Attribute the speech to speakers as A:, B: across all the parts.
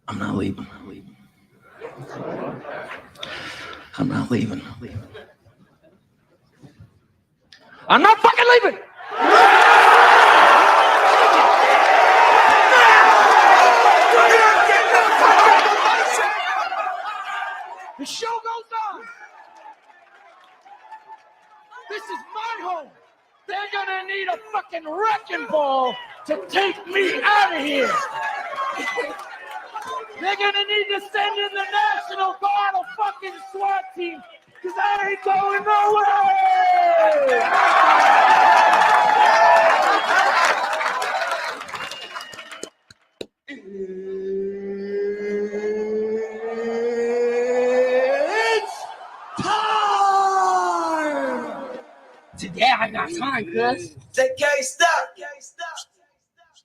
A: I'm not leaving. I'm not leaving. I'm not fucking leaving. The show goes on. This is my home. They're gonna need a fucking wrecking ball to take me out of here. They're gonna need to send in the National Guard, a fucking SWAT team, because I ain't going nowhere. It's time. Today I got time, cuz.
B: They can't stop.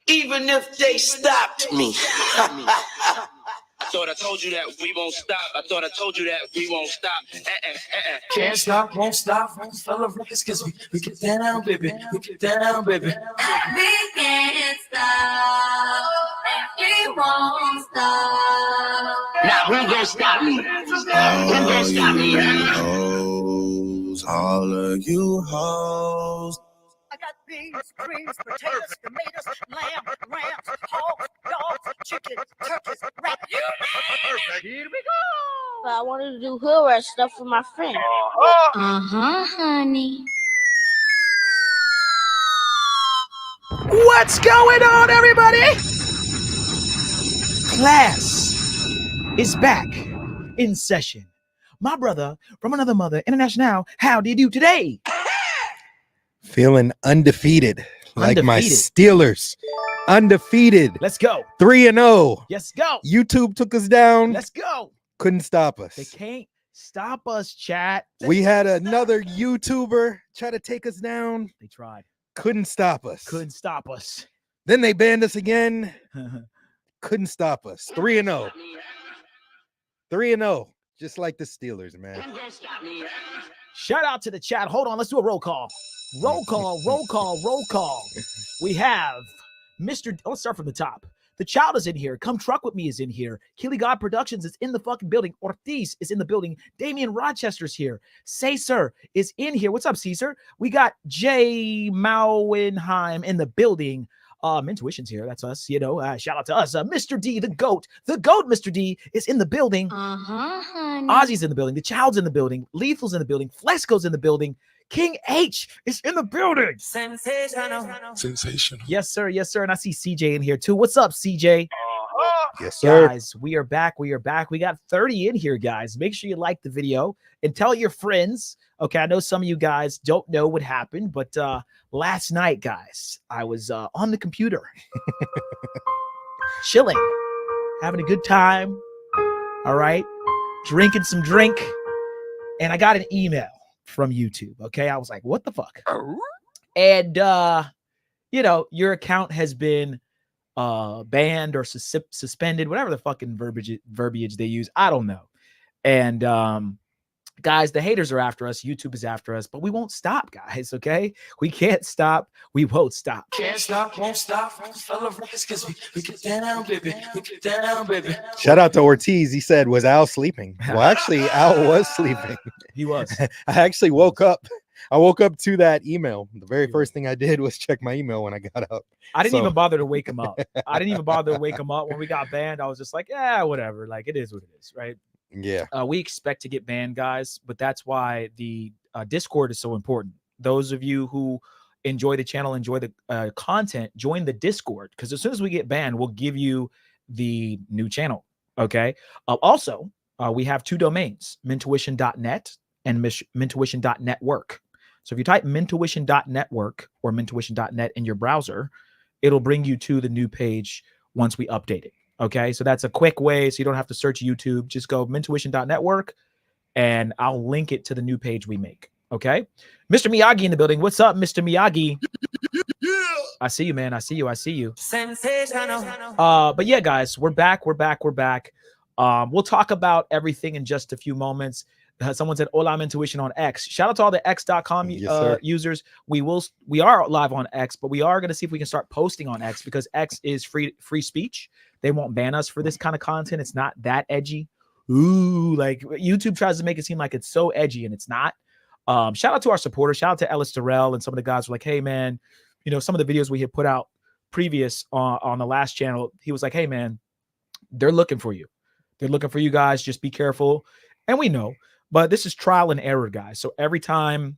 B: Even if they stopped me.
C: Thought I told you that we won't stop. I thought I told you that we won't stop.
B: Can't stop, won't stop. Fella records, cause we get down, baby. We get down, baby.
D: We can't stop, and we won't stop.
C: Now who gonna stop me? Who gonna stop me?
E: Hoes, all of you hoes.
F: I got beans, greens, potatoes, tomatoes, lamb, rams, hogs, dogs, chickens, turkeys, rat. You
A: Here we go.
G: But I wanted to do hood rat stuff for my friend.
D: Honey.
H: What's going on, everybody? Class is back in session. My brother from another mother, International, how do you do today?
I: Feeling undefeated, like my
H: Undefeated.
I: Steelers. Undefeated.
H: Let's go.
I: 3-0.
H: Let's go.
I: YouTube took us down.
H: Let's go.
I: Couldn't stop
H: They
I: us.
H: can't stop us, chat.
I: We had another YouTuber try to take us down.
H: They tried.
I: Couldn't stop us.
H: Couldn't stop us.
I: Then they banned us again. Couldn't stop us. 3-0. 3-0. Just like the Steelers, man.
H: Shout out to the chat. Hold on. Let's do a roll call. Roll call, roll call, roll call. We have Mr. Let's start from the top. The Child is in here. Come Truck With Me is in here. Killy God Productions is in the fucking building. Ortiz is in the building. Damian Rochester's here. Say Sir is in here. What's up, Caesar? We got Jay Mauenheim in the building. Mentuition's here. That's us. You know, shout out to us. Mr. D, the GOAT. The GOAT, Mr. D, is in the building.
D: Honey.
H: Ozzy's in the building. The Child's in the building. Lethal's in the building. Flesco's in the building. King H is in the building.
B: Sensational.
H: Yes, sir. Yes, sir. And I see CJ in here too. What's up, CJ?
I: Yes, sir.
H: Guys, we are back. We are back. We got 30 in here, guys. Make sure you like the video and tell your friends. Okay, I know some of you guys don't know what happened, but last night, guys, I was on the computer, chilling, having a good time. All right, drinking some drink, and I got an email from YouTube. Okay, I was like, what the fuck? And you know, your account has been banned or suspended, whatever the fucking verbiage they use. I don't know. And guys, the haters are after us. YouTube is after us, but we won't stop, guys. Okay, we can't stop. We won't stop.
B: Can't stop, won't stop. Fella records, cause we get down, baby. We get down, baby.
I: Shout out to Ortiz. He said, was Al sleeping? Well, actually, Al was sleeping.
H: He was.
I: I actually woke up. I woke up to that email. The very first thing I did was check my email when I got up.
H: I didn't even bother to wake him up. I didn't even bother to wake him up when we got banned. I was just like, yeah, whatever. Like, it is what it is, right?
I: Yeah.
H: We expect to get banned, guys, but that's why the Discord is so important. Those of you who enjoy the channel, enjoy the content, join the Discord, because as soon as we get banned, we'll give you the new channel. Okay. Also, we have two domains, mentuition.net and mentuition.network. So if you type mentuition.network or mentuition.net in your browser, it'll bring you to the new page once we update it. Okay, so that's a quick way, so you don't have to search YouTube. Just go mentuition.network, and I'll link it to the new page we make. Okay, Mr. Miyagi in the building. What's up, Mr. Miyagi? I see you, man. I see you. I see you.
B: Sensational.
H: But yeah, guys, we're back. We're back. We're back. We'll talk about everything in just a few moments. Someone said Hola Mentuition on X. Shout out to all the X.com
I: Yes,
H: users. We are live on X, but we are going to see if we can start posting on X because X is free speech. They won't ban us for this kind of content. It's not that edgy. Ooh, like YouTube tries to make it seem like it's so edgy and it's not. Shout out to our supporters. Shout out to Ellis Durrell and some of the guys were like, hey man, you know, some of the videos we had put out previous on the last channel, he was like, hey man, they're looking for you. They're looking for you guys. Just be careful. And we know, but this is trial and error, guys. So every time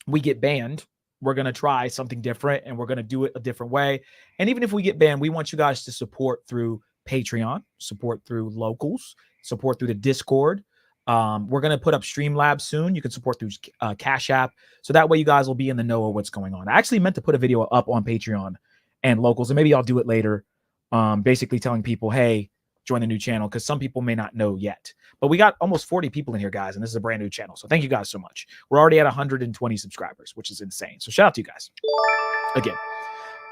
H: we get banned, we're going to try something different and we're going to do it a different way. And even if we get banned, we want you guys to support through Patreon, support through locals, support through the Discord. We're going to put up Streamlabs soon. You can support through Cash App. So that way you guys will be in the know of what's going on. I actually meant to put a video up on Patreon and locals, and maybe I'll do it later. Basically telling people, hey, join the new channel, because some people may not know yet. But we got almost 40 people in here, guys, and this is a brand new channel. So thank you guys so much. We're already at 120 subscribers, which is insane. So shout out to you guys. Again.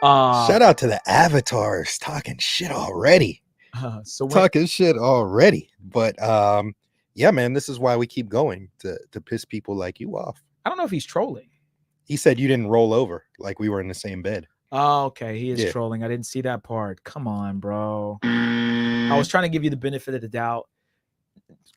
I: Shout out to the avatars talking shit already. Talking shit already. But yeah, man, this is why we keep going to piss people like you off.
H: I don't know if he's trolling.
I: He said you didn't roll over like we were in the same bed.
H: Oh, okay. He is trolling. I didn't see that part. Come on, bro. I was trying to give you the benefit of the doubt.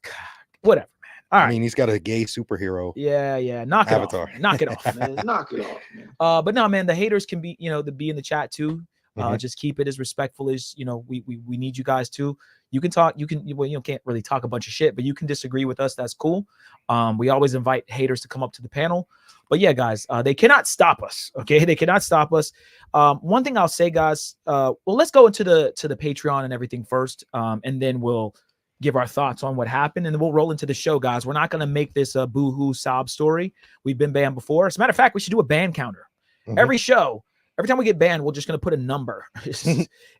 H: God, whatever, man. All right.
I: I mean, he's got a gay superhero.
H: Yeah. Knock it
I: avatar.
H: off. Knock it off, man.
C: Knock it off, man.
H: But no, man, the haters can be, be in the chat too. Just keep it as respectful as, we need you guys to. You can talk, you can't really talk a bunch of shit, but you can disagree with us. That's cool. We always invite haters to come up to the panel. But yeah, guys, they cannot stop us. Okay. They cannot stop us. One thing I'll say, guys, well, let's go into the Patreon and everything first. And then we'll give our thoughts on what happened, and then we'll roll into the show, guys. We're not going to make this a boo-hoo sob story. We've been banned before. As a matter of fact, we should do a ban counter. Every show, every time we get banned, we're just going to put a number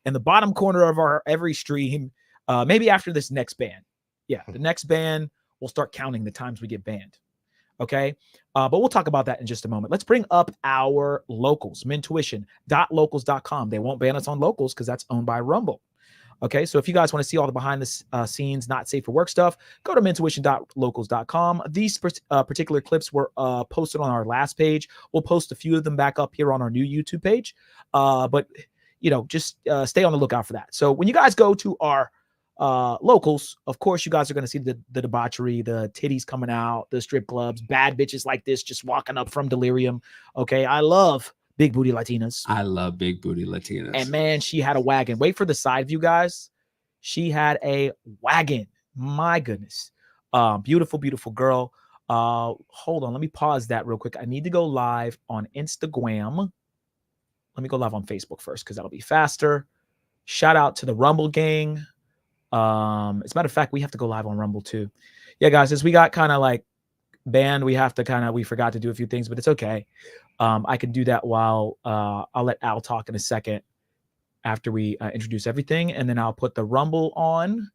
H: in the bottom corner of our every stream. Maybe after this next ban. Yeah, the next ban, we'll start counting the times we get banned. Okay, but we'll talk about that in just a moment. Let's bring up our locals, mentuition.locals.com. They won't ban us on locals because that's owned by Rumble. Okay, so if you guys want to see all the behind the scenes, not safe for work stuff, go to mentuition.locals.com. These particular clips were posted on our last page. We'll post a few of them back up here on our new YouTube page. But, just stay on the lookout for that. So when you guys go to our locals, of course, you guys are going to see the debauchery, the titties coming out, the strip clubs, bad bitches like this just walking up from Delirium. Okay, I love big booty Latinas.
C: I love big booty Latinas.
H: And man, she had a wagon. Wait for the side view, guys. She had a wagon. My goodness. Beautiful, beautiful girl. Hold on. Let me pause that real quick. I need to go live on Instagram. Let me go live on Facebook first because that'll be faster. Shout out to the Rumble gang. As a matter of fact, we have to go live on Rumble too. Yeah, guys, as we got kind of like banned, we forgot to do a few things, but it's okay. I can do that while I'll let Al talk in a second after we introduce everything, and then I'll put the Rumble on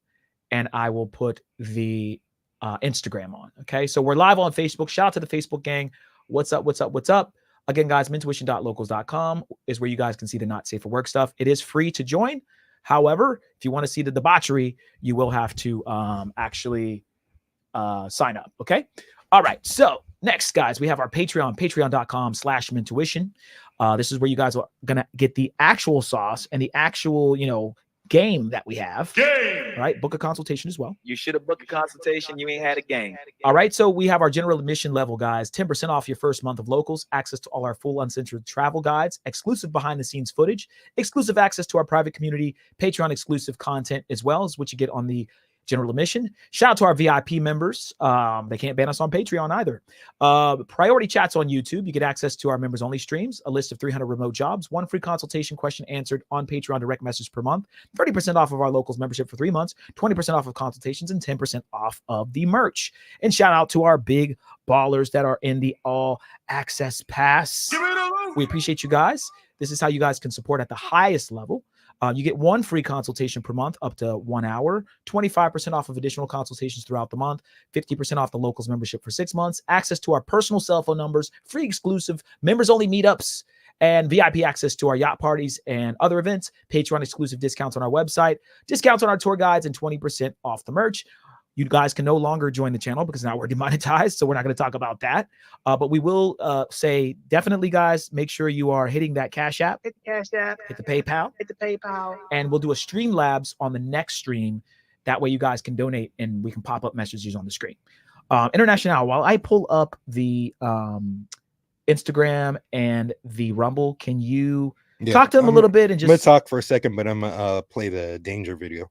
H: and I will put the Instagram on. Okay, so we're live on Facebook. Shout out to the Facebook gang. What's up? Again, guys, mentuition.locals.com is where you guys can see the not safe for work stuff. It is free to join. However, if you want to see the debauchery, you will have to actually sign up. Okay. All right. So next, guys, we have our Patreon, patreon.com/mentuition. This is where you guys are going to get the actual sauce and the actual, game that we have. All right. Book a consultation as well.
J: You should have booked a consultation. You ain't had a game.
H: All right. So we have our general admission level, guys. 10% off your first month of locals, access to all our full uncensored travel guides, exclusive behind the scenes footage, exclusive access to our private community, Patreon exclusive content, as well as what you get on the general admission. Shout out to our VIP members. They can't ban us on Patreon either. Priority chats on YouTube. You get access to our members only streams, a list of 300 remote jobs, one free consultation question answered on Patreon direct message per month, 30% off of our locals membership for 3 months, 20% off of consultations, and 10% off of the merch. And shout out to our big ballers that are in the all access pass. We appreciate you guys. This is how you guys can support at the highest level. You get one free consultation per month up to 1 hour, 25% off of additional consultations throughout the month, 50% off the locals membership for 6 months, access to our personal cell phone numbers, free exclusive members only meetups, and VIP access to our yacht parties and other events, Patreon exclusive discounts on our website, discounts on our tour guides, and 20% off the merch. You guys can no longer join the channel because now we're demonetized, so we're not going to talk about that. But we will say definitely, guys, make sure you are hitting that Cash App, hit the PayPal, and we'll do a Streamlabs on the next stream. That way, you guys can donate and we can pop up messages on the screen. International, while I pull up the Instagram and the Rumble, can you talk to them a little bit and just?
I: I'm gonna talk for a second, but I'm gonna play the danger video.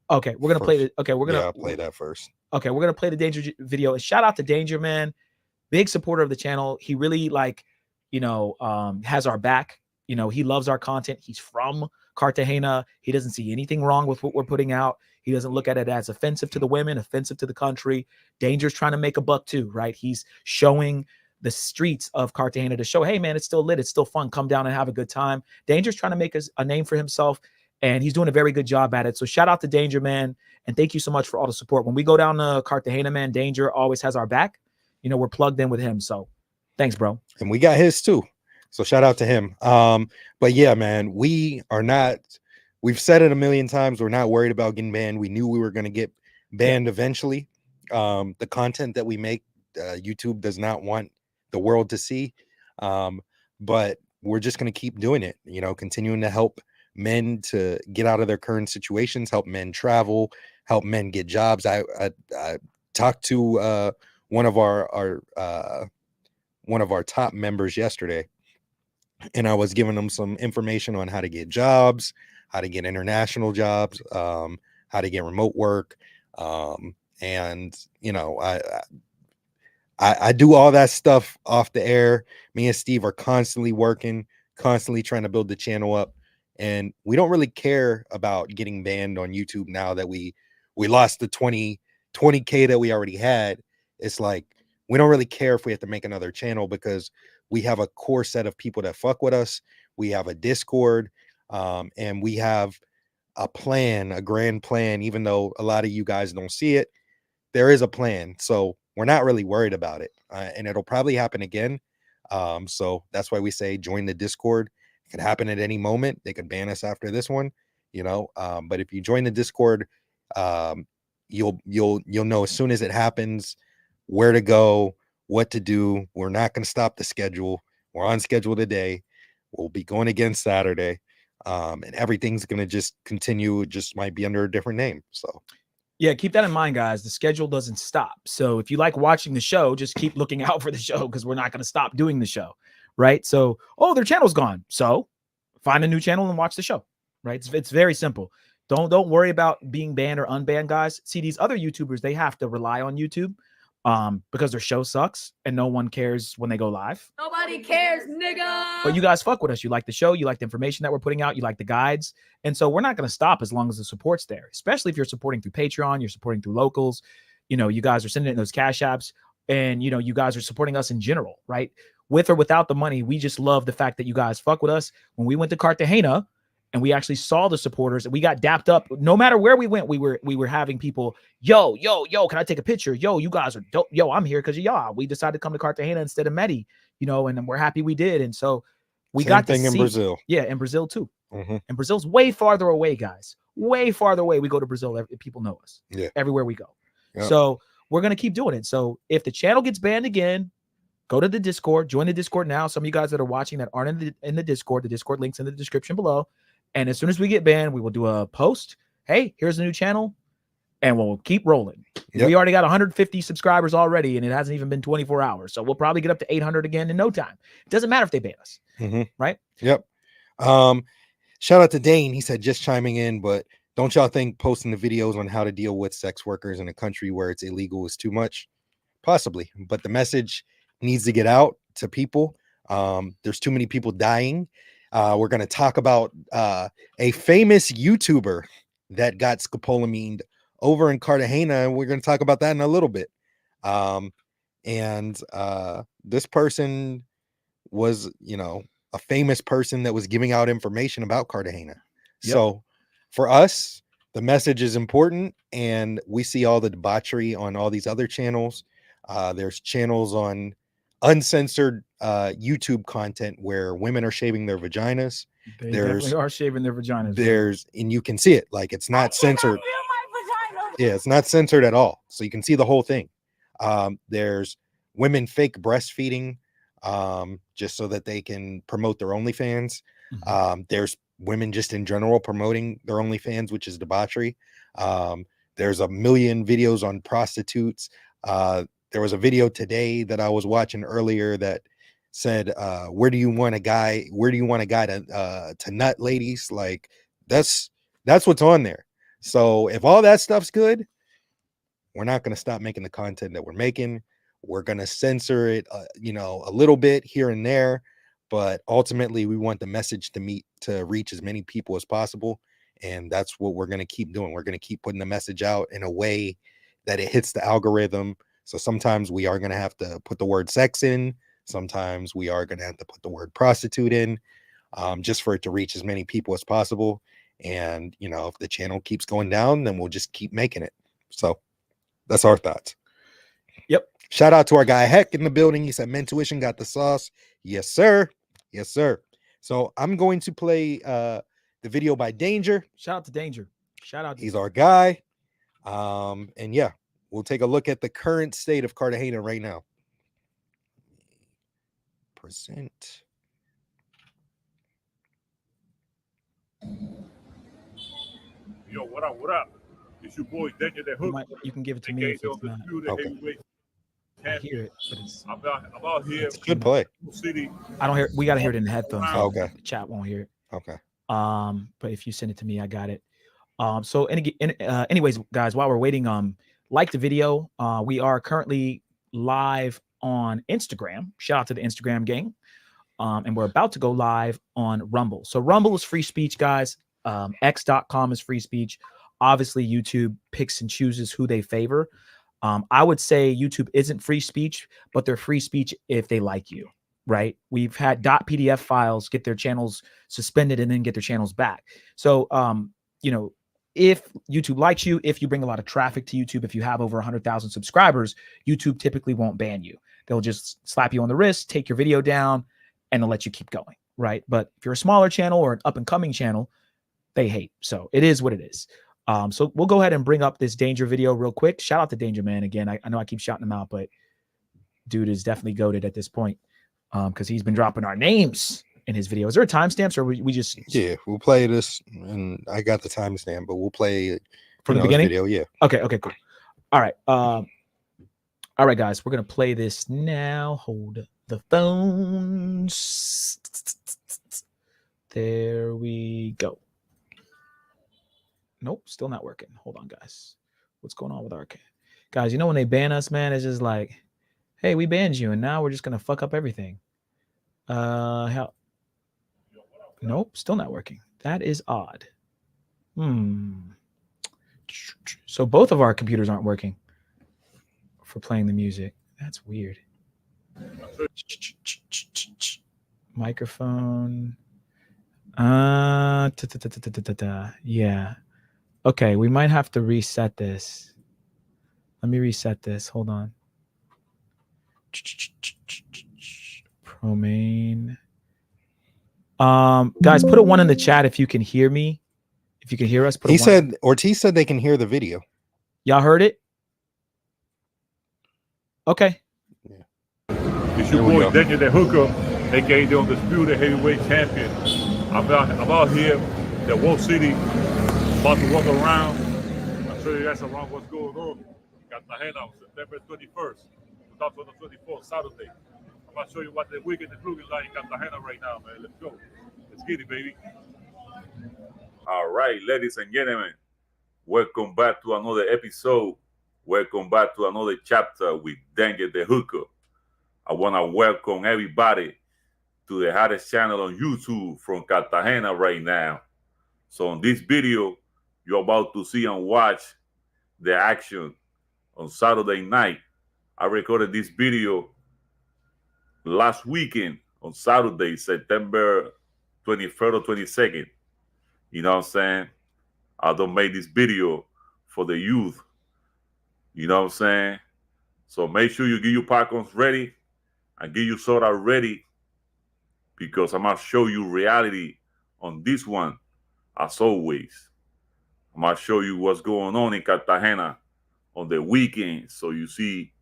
H: Okay, we're gonna play the. Okay, we're gonna
I: play that first.
H: Okay, we're gonna play the Danger video. And shout out to Danger, man, big supporter of the channel. He really has our back. He loves our content. He's from Cartagena. He doesn't see anything wrong with what we're putting out. He doesn't look at it as offensive to the women, offensive to the country. Danger's trying to make a buck too, right? He's showing the streets of Cartagena to show, hey man, it's still lit, it's still fun. Come down and have a good time. Danger's trying to make a name for himself. And he's doing a very good job at it. So shout out to Danger, man. And thank you so much for all the support. When we go down to Cartagena, man, Danger always has our back. We're plugged in with him. So thanks, bro.
I: And we got his too. So shout out to him. But yeah, man, we've said it a million times. We're not worried about getting banned. We knew we were going to get banned eventually. The content that we make, YouTube does not want the world to see. But we're just going to keep doing it, continuing to help men to get out of their current situations, help men travel, help men get jobs. I talked to one of our top members yesterday, and I was giving them some information on how to get jobs, how to get international jobs, how to get remote work. And I do all that stuff off the air. Me and Steve are constantly working, constantly trying to build the channel up. And we don't really care about getting banned on YouTube now that we lost the 20K that we already had. It's like, we don't really care if we have to make another channel because we have a core set of people that fuck with us. We have a Discord, and we have a plan, a grand plan, even though a lot of you guys don't see it. There is a plan. So we're not really worried about it. And it'll probably happen again. So that's why we say join the Discord. It could happen at any moment. They could ban us after this one, but if you join the Discord, you'll know as soon as it happens where to go, what to do. We're not going to stop the schedule. We're on schedule today. We'll be going again Saturday, and everything's going to just continue. It just might be under a different name. So
H: yeah, keep that in mind, guys. The schedule doesn't stop. So if you like watching the show, just keep looking out for the show because we're not going to stop doing the show. Right. So, their channel's gone. So find a new channel and watch the show. Right. It's very simple. Don't worry about being banned or unbanned, guys. See, these other YouTubers, they have to rely on YouTube because their show sucks and no one cares when they go live.
D: Nobody cares, nigga.
H: But you guys fuck with us. You like the show. You like the information that we're putting out. You like the guides. And so we're not going to stop as long as the support's there, especially if you're supporting through Patreon, you're supporting through locals. You guys are sending in those cash apps and, you guys are supporting us in general, right? With or without the money, we just love the fact that you guys fuck with us. When we went to Cartagena and we actually saw the supporters and we got dapped up, no matter where we went, we were having people, yo, can I take a picture? Yo, you guys are dope. Yo, I'm here because of y'all. We decided to come to Cartagena instead of Medi, and we're happy we did. And so we got to see
I: in Brazil.
H: Yeah, in Brazil too. And Brazil's way farther away, guys. Way farther away. We go to Brazil. People know us. Yeah. Everywhere we go. Yep. So we're going to keep doing it. So if the channel gets banned again, go to the Discord, join the Discord now. Some of you guys that are watching that aren't in the Discord link's in the description below. And as soon as we get banned, we will do a post. Hey, here's a new channel. And we'll keep rolling. Yep. We already got 150 subscribers already, and it hasn't even been 24 hours. So we'll probably get up to 800 again in no time. It doesn't matter if they ban us. Right?
I: Yep. Shout out to Dane. He said, just chiming in, but don't y'all think posting the videos on how to deal with sex workers in a country where it's illegal is too much? Possibly. But the message needs to get out to people. There's too many people dying. We're going to talk about a famous YouTuber that got scopolamined over in Cartagena, and we're going to talk about that in a little bit. This person was, a famous person that was giving out information about Cartagena. Yep. So for us, the message is important, and we see all the debauchery on all these other channels. There's channels on uncensored YouTube content where women are shaving their vaginas.
H: They definitely are shaving their vaginas.
I: And you can see it, like it's not censored. Yeah, it's not censored at all. So you can see the whole thing. There's women fake breastfeeding just so that they can promote their OnlyFans. There's women just in general promoting their OnlyFans, which is debauchery. There's a million videos on prostitutes. There was a video today that I was watching earlier that said, where do you want a guy to nut, ladies? Like that's what's on there. So if all that stuff's good, we're not going to stop making the content that we're making. We're going to censor it, a little bit here and there, but ultimately we want the message to reach as many people as possible. And that's what we're going to keep doing. We're going to keep putting the message out in a way that it hits the algorithm. So sometimes we are going to have to put the word sex in. Sometimes we are going to have to put the word prostitute in, just for it to reach as many people as possible. And, if the channel keeps going down, then we'll just keep making it. So that's our thoughts.
H: Yep.
I: Shout out to our guy Heck in the building. He said Mentuition got the sauce. Yes, sir. Yes, sir. So I'm going to play the video by Danger.
H: Shout out to Danger. Shout out.
I: He's our guy. And yeah, we'll take a look at the current state of Cartagena right now. Present.
K: Yo, what up? What up? It's your boy Danger the Hook.
H: You can give it to me. If it's not.
I: Okay.
H: I hear it, but it's.
K: I'm out here.
I: It's a good play.
K: City.
H: I don't hear. We gotta hear it in the headphones.
I: Oh, okay.
H: The chat won't hear it.
I: Okay.
H: But if you send it to me, I got it. So anyways, guys, while we're waiting, like the video. We are currently live on Instagram. Shout out to the Instagram gang. And we're about to go live on Rumble. So Rumble is free speech, guys. X.com is free speech. Obviously, YouTube picks and chooses who they favor. I would say YouTube isn't free speech, but they're free speech if they like you, right? We've had .pdf files get their channels suspended and then get their channels back. So, if YouTube likes you, if you bring a lot of traffic to YouTube, if you have over 100,000 subscribers, YouTube typically won't ban you. They'll just slap you on the wrist, take your video down, and they'll let you keep going, right? But if you're a smaller channel or an up-and-coming channel, they hate. So it is what it is. So we'll go ahead and bring up this Danger video real quick. Shout out to Danger Man again. I know I keep shouting him out, but dude is definitely goated at this point because he's been dropping our names in his videos. Is there timestamps or we just...
I: Yeah, we'll play this, and I got the timestamp, but we'll play
H: from the beginning.
I: Video, yeah.
H: Okay, cool. All right. All right, guys, we're gonna play this now. Hold the phones. There we go. Nope, still not working. Hold on, guys. What's going on with our guys? When they ban us, man, it's just like, hey, we banned you, and now we're just gonna fuck up everything. Hell. Nope, still not working. That is odd. So both of our computers aren't working for playing the music. That's weird. Microphone. Yeah. Okay, we might have to reset this. Let me reset this. Hold on. Promain. Guys, put a 1 in the chat if you can hear me. If you can hear us, put a 1.
I: Ortiz said they can hear the video.
H: Y'all heard it? Okay.
K: Yeah. It's your boy Daniel the Hooker, aka the Undisputed Heavyweight Champion. I'm out here, the Wall City, about to walk around. I'll show you guys around what's going on. Cartagena on September 21st, 2024, Saturday. I'm going to show you what the weekend is looking like in Cartagena right now, man. Let's go. Let's get it, baby. All right, ladies and gentlemen, welcome back to another episode. Welcome back to another chapter with Daniel the Hooker. I want to welcome everybody to the hottest channel on YouTube from Cartagena right now. So in this video, you're about to see and watch the action on Saturday night. I recorded this video last weekend on Saturday, September 23rd or 22nd. You know what I'm saying? I don't make this video for the youth. You know what I'm saying? So make sure you get your popcorns ready and get your soda ready, because I'm going to show you reality on this one, as always. I'm gonna show you what's going on in Cartagena on the weekend, so you see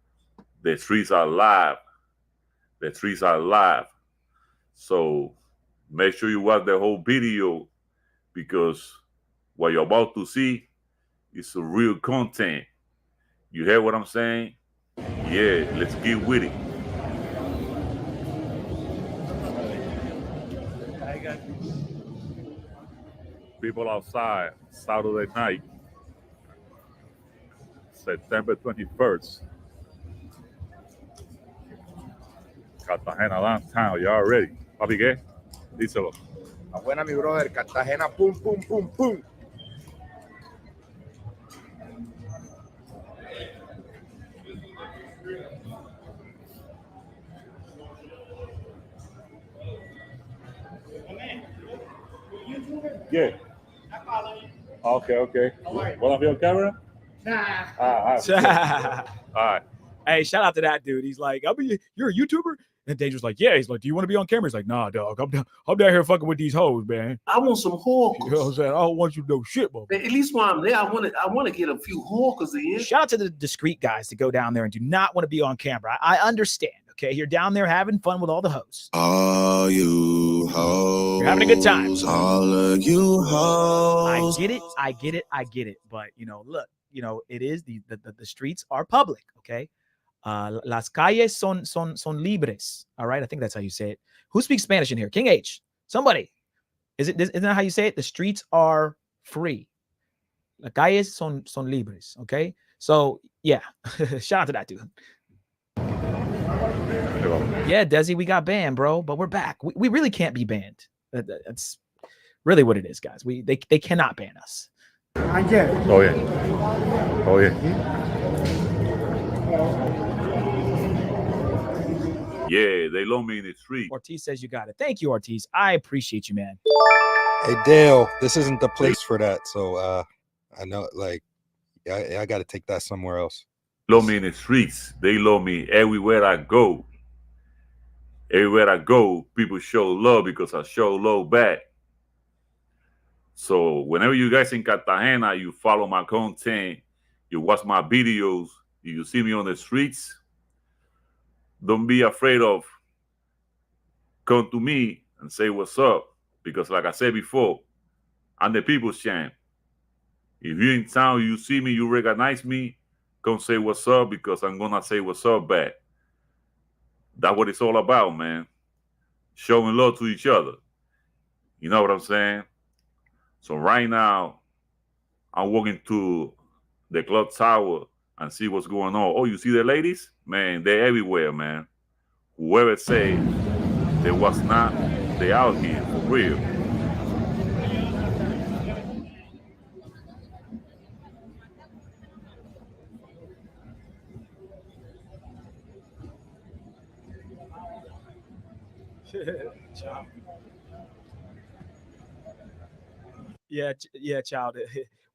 K: the streets are live. The streets are live. So make sure you watch the whole video, because what you're about to see is some real content. You hear what I'm saying? Yeah, let's get with it. People outside, Saturday night, September 21st. Cartagena downtown, y'all ready? Papi, ¿qué? Díselo.
L: La buena, mi brother. Cartagena, pum, pum, pum, pum.
K: Yeah. Okay. Want to be on camera?
A: Nah.
K: All right.
H: Hey, shout out to that dude. He's like, you're a YouTuber? And Danger's like, yeah. He's like, do you want to be on camera? He's like, nah, dog. I'm down here fucking with these hoes, man.
B: I want some hawkers.
H: You know what I'm saying? I don't want you to know shit, bro.
B: At least while I'm there, I want to get a few hawkers in.
H: Shout out to the discreet guys to go down there and do not want to be on camera. I understand. Okay, you're down there having fun with all the hosts.
E: All you hoes.
H: You're having a good time.
E: All of you hoes.
H: I get it. But look, it is the streets are public. Okay, las calles son libres. All right, I think that's how you say it. Who speaks Spanish in here? King H. Somebody. Isn't that how you say it? The streets are free. Las calles son libres. Okay, so yeah, shout out to that dude. Yeah, Desi, we got banned, bro, but we're back. We really can't be banned. That's really what it is, guys. They cannot ban us.
K: Oh yeah. Yeah, they love me in the street.
H: Ortiz says you got it. Thank you, Ortiz. I appreciate you, man.
I: Hey, Dale, this isn't the place for that. So I know, like, I got to take that somewhere else.
K: Love me in the streets. They love me everywhere I go. Everywhere I go, people show love because I show love back. So whenever you guys in Cartagena, you follow my content, you watch my videos, you see me on the streets, don't be afraid of come to me and say what's up. Because like I said before, I'm the people's champ. If you're in town, you see me, you recognize me, come say what's up, because I'm going to say what's up back. That's what it's all about, man. Showing love to each other. You know what I'm saying? So right now, I'm walking to the club tower and see what's going on. Oh, you see the ladies? Man, they're everywhere, man. Whoever say there was not, they out here for real.
H: Yeah, child.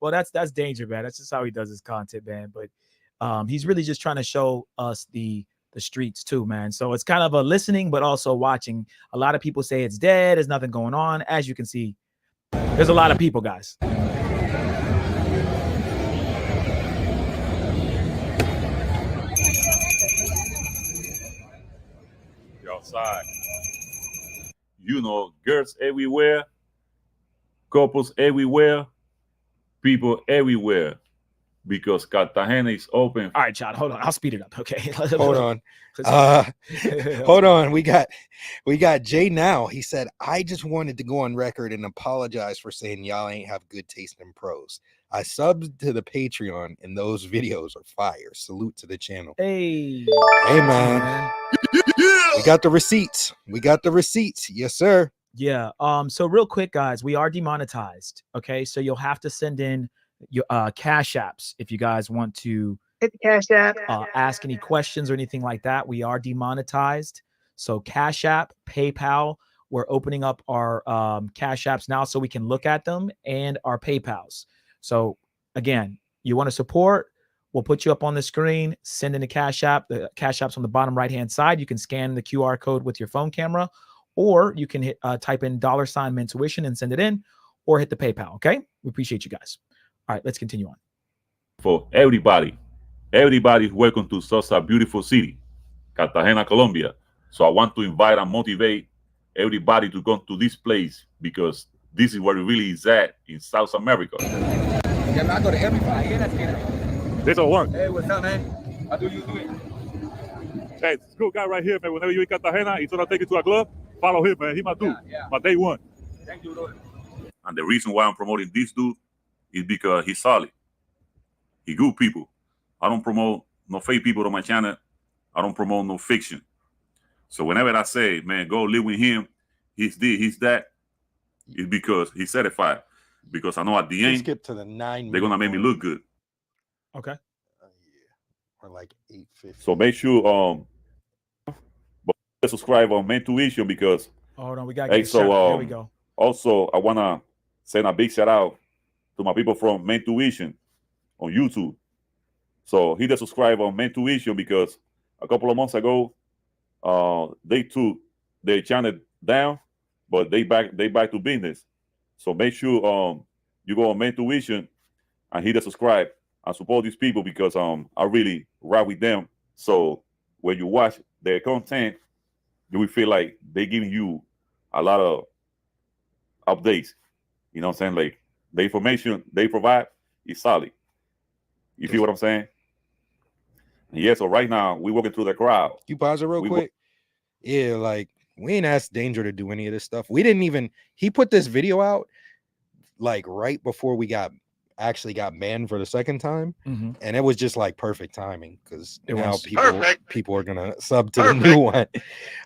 H: Well, that's danger, man. That's just how he does his content, man. But he's really just trying to show us the streets too, man. So it's kind of a listening, but also watching. A lot of people say it's dead. There's nothing going on. As you can see, there's a lot of people, guys.
K: You're outside. Girls everywhere, couples everywhere, people everywhere, because Cartagena is open.
H: All right, child, hold on. I'll speed it up. Okay.
I: Hold on. Hold on. We got Jay now. He said, I just wanted to go on record and apologize for saying y'all ain't have good taste in pros. I subbed to the Patreon and those videos are fire. Salute to the channel.
H: Hey
I: man. We got the receipts. Yes, sir.
H: Yeah. So real quick, guys, we are demonetized. Okay. So you'll have to send in your cash apps if you guys want to
F: Hit the cash app.
H: Ask any questions or anything like that. We are demonetized. So Cash App, PayPal, we're opening up our Cash Apps now so we can look at them, and our PayPals. So again, you want to support, we'll put you up on the screen, send in the Cash App. The Cash App's on the bottom right-hand side. You can scan the QR code with your phone camera, or you can type in $Mentuition and send it in, or hit the PayPal, okay? We appreciate you guys. All right, let's continue on.
K: For everybody is welcome to such a beautiful city, Cartagena, Colombia. So I want to invite and motivate everybody to come to this place because this is where it really is at in South America.
L: Yeah, man, I go to everybody.
K: This all one.
L: Hey, what's up, man? How do you do it?
K: Hey, this cool guy right here, man. Whenever you in Cartagena, he's gonna take you to a club. Follow him, man. He my dude.
L: Yeah.
K: My day one.
L: Thank you, Lord.
K: And the reason why I'm promoting this dude is because he's solid. He good people. I don't promote no fake people on my channel. I don't promote no fiction. So whenever I say, man, go live with him, he's this, he's that, it's because he's certified. Because I know at the end,
I: skip to the 9
K: they're gonna make me look good.
H: Okay.
I: Or like 850.
K: So make sure subscribe on Mentuition because
H: hold on, we gotta get here we go.
K: Also, I wanna send a big shout out to my people from Mentuition on YouTube. So hit the subscribe on Mentuition because a couple of months ago, they took their channel down, but they back to business. So make sure you go on Mentuition and hit the subscribe and support these people because I really ride with them. So when you watch their content, you will feel like they're giving you a lot of updates. You know what I'm saying? Like the information they provide is solid. You feel what I'm saying? Yeah, so right now we're walking through the crowd.
I: You pause it real quick. Yeah, like we ain't asked Danger to do any of this stuff. We didn't even, he put this video out like right before we actually got banned for the second time. And it was just like perfect timing because now people are gonna sub to the new one.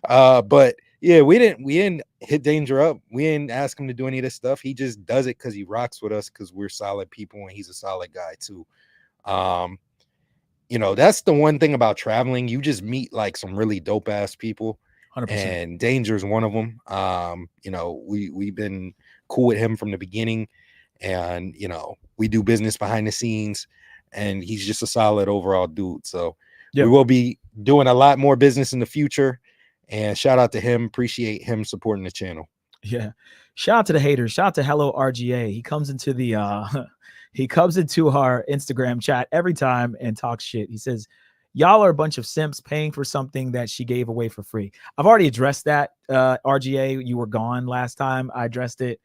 I: But yeah, we didn't hit Danger up. We didn't ask him to do any of this stuff. He just does it because he rocks with us because we're solid people and he's a solid guy too. You know, that's the one thing about traveling. You just meet like some really dope ass people.
H: 100%.
I: And Danger is one of them. You know, we've been cool with him from the beginning, and you know, we do business behind the scenes, and he's just a solid overall dude. So we will be doing a lot more business in the future. And shout out to him. Appreciate him supporting the channel.
H: Yeah. Shout out to the haters. Shout out to Hello RGA. He comes into the he comes into our Instagram chat every time and talks shit. He says, y'all are a bunch of simps paying for something that she gave away for free. I've already addressed that, RGA. You were gone last time I addressed it.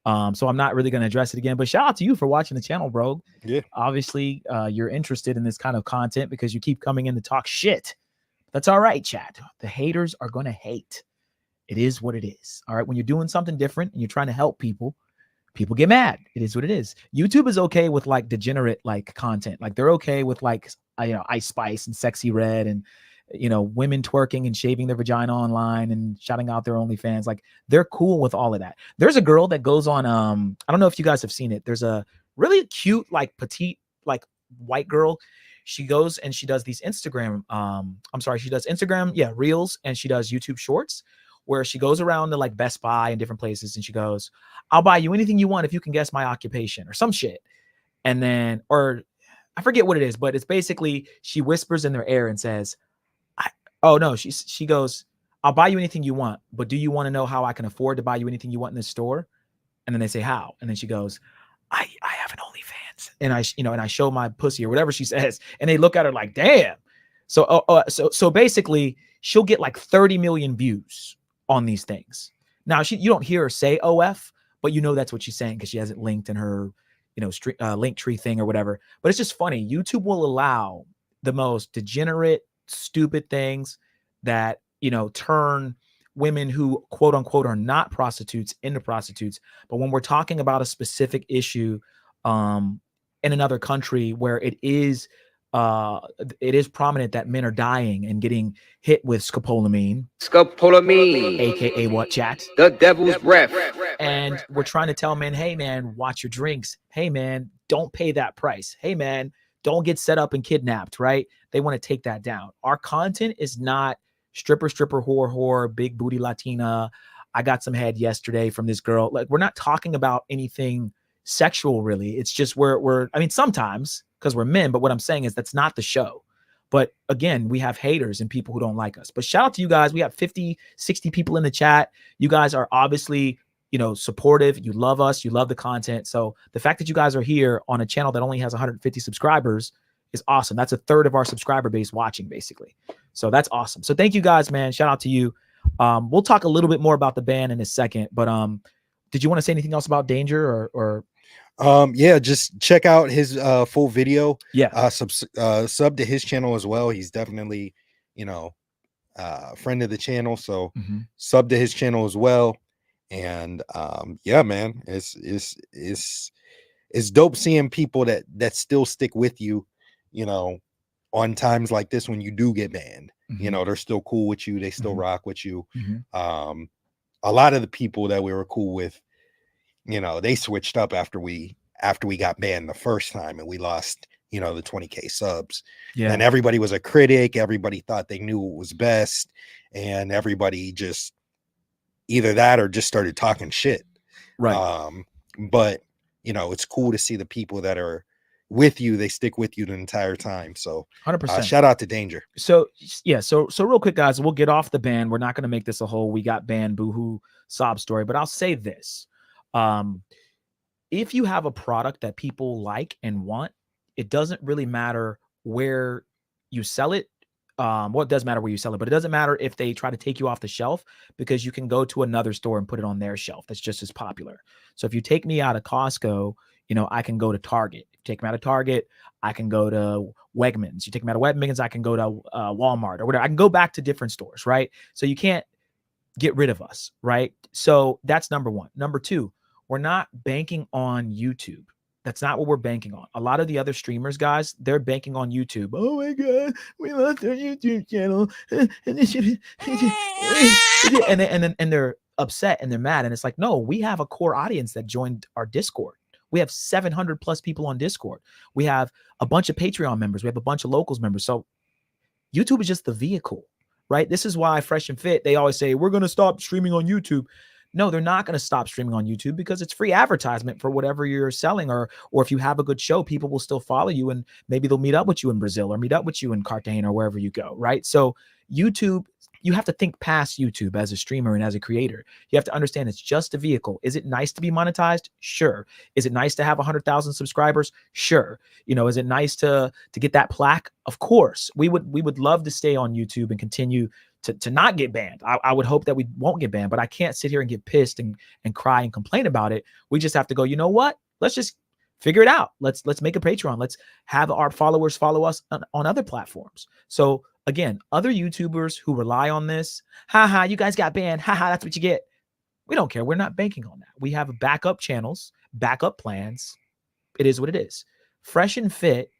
H: So I'm not really going to address it again, but shout out to you for watching the channel, bro.
I: Yeah.
H: Obviously, you're interested in this kind of content because you keep coming in to talk shit. That's all right, chat. The haters are going to hate. It is what it is. All right. When you're doing something different and you're trying to help people, people get mad. It is what it is. YouTube is okay with like degenerate like content. Like they're okay with like, you know, Ice Spice and Sexy Red and, you know, women twerking and shaving their vagina online and shouting out their OnlyFans. Like they're cool with all of that. There's a girl that goes on, I don't know if you guys have seen it. There's a really cute, like petite, like white girl. She goes and she does these Instagram, she does Instagram, Reels, and she does YouTube Shorts, where she goes around to like Best Buy and different places and she goes, I'll buy you anything you want if you can guess my occupation or some shit. And then, or I forget what it is, but it's basically she whispers in their ear and says, she goes, I'll buy you anything you want, but do you want to know how I can afford to buy you anything you want in this store? And then they say, how? And then she goes, I have an OnlyFans. And I show my pussy or whatever she says. And they look at her like, damn. So basically she'll get like 30 million views on these things. Now you don't hear her say OF, but you know that's what she's saying because she hasn't linked in her, link tree thing or whatever. But it's just funny. YouTube will allow the most degenerate, stupid things that, turn women who quote unquote are not prostitutes into prostitutes. But when we're talking about a specific issue in another country where it is prominent that men are dying and getting hit with scopolamine, aka what, chat?
J: The devil's breath.
H: And we're trying to tell men, hey man, watch your drinks. Hey man, don't pay that price. Hey man, don't get set up and kidnapped, right? They want to take that down. Our content is not stripper, whore, big booty Latina. I got some head yesterday from this girl. Like, we're not talking about anything sexual really. It's just sometimes because we're men, but what I'm saying is that's not the show. But again, we have haters and people who don't like us. But shout out to you guys. We have 50, 60 people in the chat. You guys are obviously you know, supportive. You love us. You love the content. So the fact that you guys are here on a channel that only has 150 subscribers is awesome. That's a third of our subscriber base watching, basically. So that's awesome. So thank you guys, man. Shout out to you. We'll talk a little bit more about the ban in a second, but did you want to say anything else about Danger or
I: yeah, just check out his full video.
H: Yeah.
I: Sub to his channel as well. He's definitely, you know, friend of the channel, so sub to his channel as well. And yeah, man, it's dope seeing people that still stick with you, you know, on times like this when you do get banned. You know, they're still cool with you, they still rock with you. A lot of the people that we were cool with, you know, they switched up after we got banned the first time and we lost, you know, the 20K subs.
H: Yeah.
I: And everybody was a critic, everybody thought they knew what was best, and everybody just either that or just started talking shit.
H: Right.
I: But you know, it's cool to see the people that are with you, they stick with you the entire time. So
H: 100%.
I: Shout out to Danger.
H: So yeah, so real quick, guys, we'll get off the ban. We're not going to make this a whole we got banned boohoo sob story, but I'll say this. If you have a product that people like and want, it doesn't really matter where you sell it. Well, it does matter where you sell it, but it doesn't matter if they try to take you off the shelf, because you can go to another store and put it on their shelf that's just as popular. So if you take me out of Costco, you know, I can go to Target. If you take me out of Target, I can go to Wegmans. You take me out of Wegmans, I can go to Walmart or whatever. I can go back to different stores, right? So you can't get rid of us, right? So that's number one. Number two, we're not banking on YouTube. That's not what we're banking on. A lot of the other streamers, guys, they're banking on YouTube. Oh my God, we lost our YouTube channel. and they're upset and they're mad. And it's like, no, we have a core audience that joined our Discord. We have 700 plus people on Discord. We have a bunch of Patreon members. We have a bunch of locals members. So YouTube is just the vehicle, right? This is why Fresh and Fit, they always say, we're going to stop streaming on YouTube. No, they're not going to stop streaming on YouTube because it's free advertisement for whatever you're selling, or if you have a good show, people will still follow you and maybe they'll meet up with you in Brazil or meet up with you in Cartagena or wherever you go, right? So YouTube, you have to think past YouTube as a streamer and as a creator. You have to understand it's just a vehicle. Is it nice to be monetized? Sure. Is it nice to have 100,000 subscribers? Sure. You know, is it nice to get that plaque? Of course. We would love to stay on YouTube and continue to not get banned. I would hope that we won't get banned, but I can't sit here and get pissed and cry and complain about it. We just have to go, you know what? Let's just figure it out. Let's make a Patreon. Let's have our followers follow us on other platforms. So again, other YouTubers who rely on this, haha, you guys got banned. Haha, that's what you get. We don't care. We're not banking on that. We have backup channels, backup plans. It is what it is. Fresh and Fit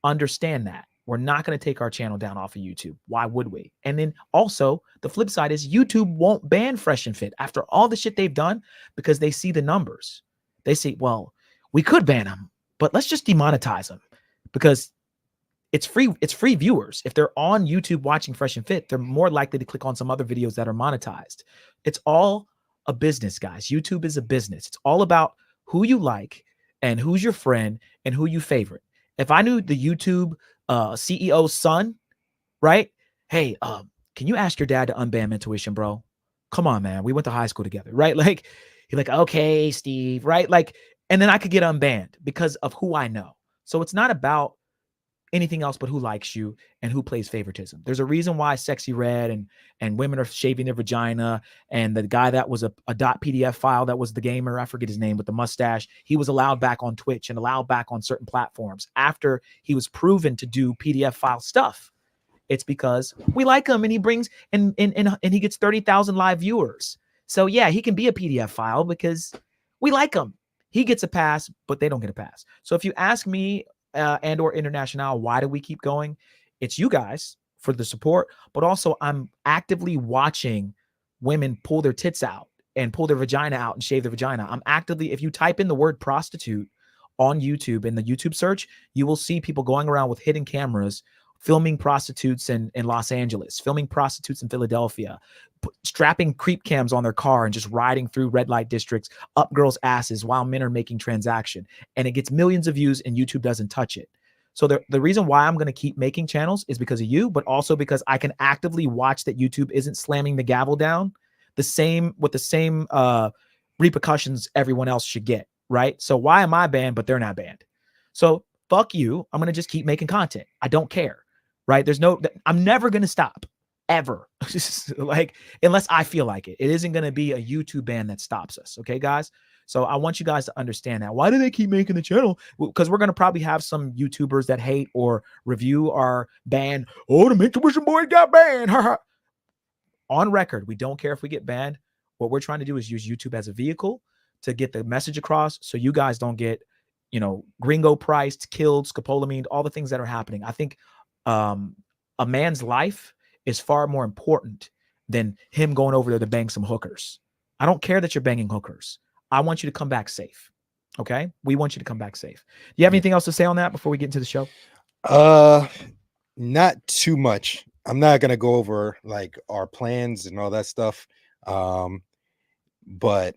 H: understand that. We're not going to take our channel down off of YouTube. Why would we? And then also the flip side is YouTube won't ban Fresh and Fit after all the shit they've done, because they see the numbers. They say, well, we could ban them, but let's just demonetize them because it's free. It's free viewers. If they're on YouTube watching Fresh and Fit, they're more likely to click on some other videos that are monetized. It's all a business, guys. YouTube is a business. It's all about who you like and who's your friend and who you favorite. If I knew the YouTube CEO's son, right? Hey, can you ask your dad to unban Mentuition, bro? Come on, man. We went to high school together, right? Like, you're like, okay, Steve, right? Like, and then I could get unbanned because of who I know. So it's not about anything else but who likes you and who plays favoritism. There's a reason why Sexy Red and women are shaving their vagina, and the guy that was a .pdf file that was the gamer, I forget his name, with the mustache, he was allowed back on Twitch and allowed back on certain platforms after he was proven to do PDF file stuff. It's because we like him and he brings and he gets 30,000 live viewers. So yeah, he can be a PDF file because we like him. He gets a pass, but they don't get a pass. So if you ask me and or International, why do we keep going? It's you guys for the support, but also I'm actively watching women pull their tits out and pull their vagina out and shave their vagina. I'm actively, if you type in the word prostitute on YouTube in the YouTube search, you will see people going around with hidden cameras filming prostitutes in Los Angeles, filming prostitutes in Philadelphia, strapping creep cams on their car and just riding through red light districts up girls' asses while men are making transaction. And it gets millions of views and YouTube doesn't touch it. So the reason why I'm going to keep making channels is because of you, but also because I can actively watch that YouTube isn't slamming the gavel down with the same repercussions everyone else should get, right? So why am I banned, but they're not banned? So fuck you. I'm going to just keep making content. I don't care, right? I'm never going to stop ever. Like, unless I feel like it. It isn't going to be a YouTube ban that stops us. Okay, guys? So I want you guys to understand that. Why do they keep making the channel? Because we're going to probably have some YouTubers that hate or review our ban. Oh, the Mentuition boy got banned. On record, we don't care if we get banned. What we're trying to do is use YouTube as a vehicle to get the message across so you guys don't get, gringo priced, killed, scopolamine, all the things that are happening. I think a man's life is far more important than him going over there to bang some hookers. I don't care that you're banging hookers. I want you to come back safe. Okay? We want you to come back safe. Do you have anything else to say on that before we get into the show?
I: Not too much. I'm not going to go over like our plans and all that stuff. But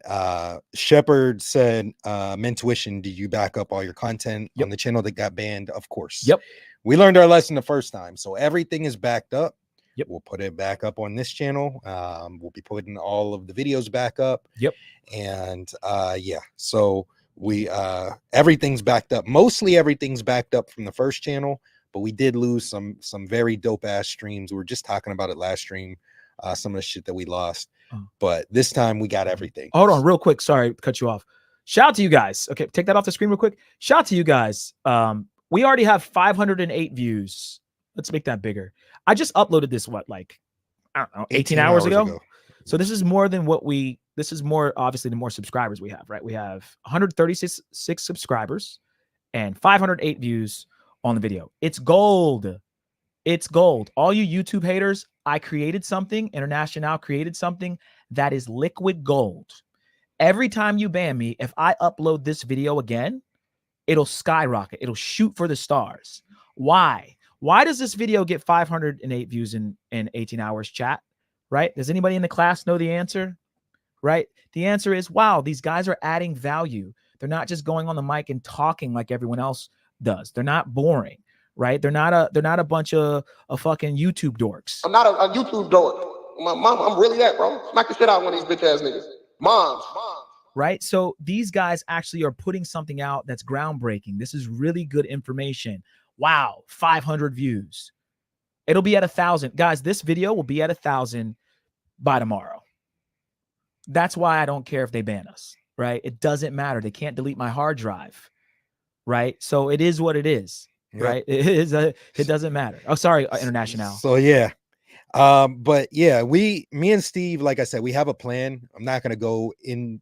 I: Shepard said, Mentuition, did you back up all your content on the channel that got banned? Of course.
H: Yep.
I: We learned our lesson the first time. So everything is backed up.
H: Yep.
I: We'll put it back up on this channel. We'll be putting all of the videos back up.
H: Yep.
I: And yeah, so we everything's backed up. Mostly everything's backed up from the first channel, but we did lose some very dope ass streams. We were just talking about it last stream. Some of the shit that we lost. But this time we got everything.
H: Hold on real quick. Sorry to cut you off. Shout out to you guys. Okay, take that off the screen real quick. Shout out to you guys. We already have 508 views. Let's make that bigger. I just uploaded this, I don't know, 18 hours ago. So this is more than this is more, obviously, the more subscribers we have, right? We have 136 subscribers and 508 views on the video. It's gold. It's gold. All you YouTube haters, I created something, International created something that is liquid gold. Every time you ban me, if I upload this video again, it'll skyrocket. It'll shoot for the stars. Why? Why does this video get 508 views in 18 hours, chat? Right? Does anybody in the class know the answer? Right? The answer is, wow, these guys are adding value. They're not just going on the mic and talking like everyone else does. They're not boring. Right? They're not a bunch of fucking YouTube dorks.
L: I'm not a YouTube dork. My mom, I'm really that, bro. Smack the shit out of one of these bitch ass niggas. Moms.
H: Right? So these guys actually are putting something out that's groundbreaking. This is really good information. Wow, 500 views. It'll be at 1,000. Guys, this video will be at 1,000 by tomorrow. That's why I don't care if they ban us, right? It doesn't matter. They can't delete my hard drive, right? So it is what it is, right? It doesn't matter. Oh, sorry, International.
I: So yeah. But yeah, me and Steve, like I said, we have a plan. I'm not going to go in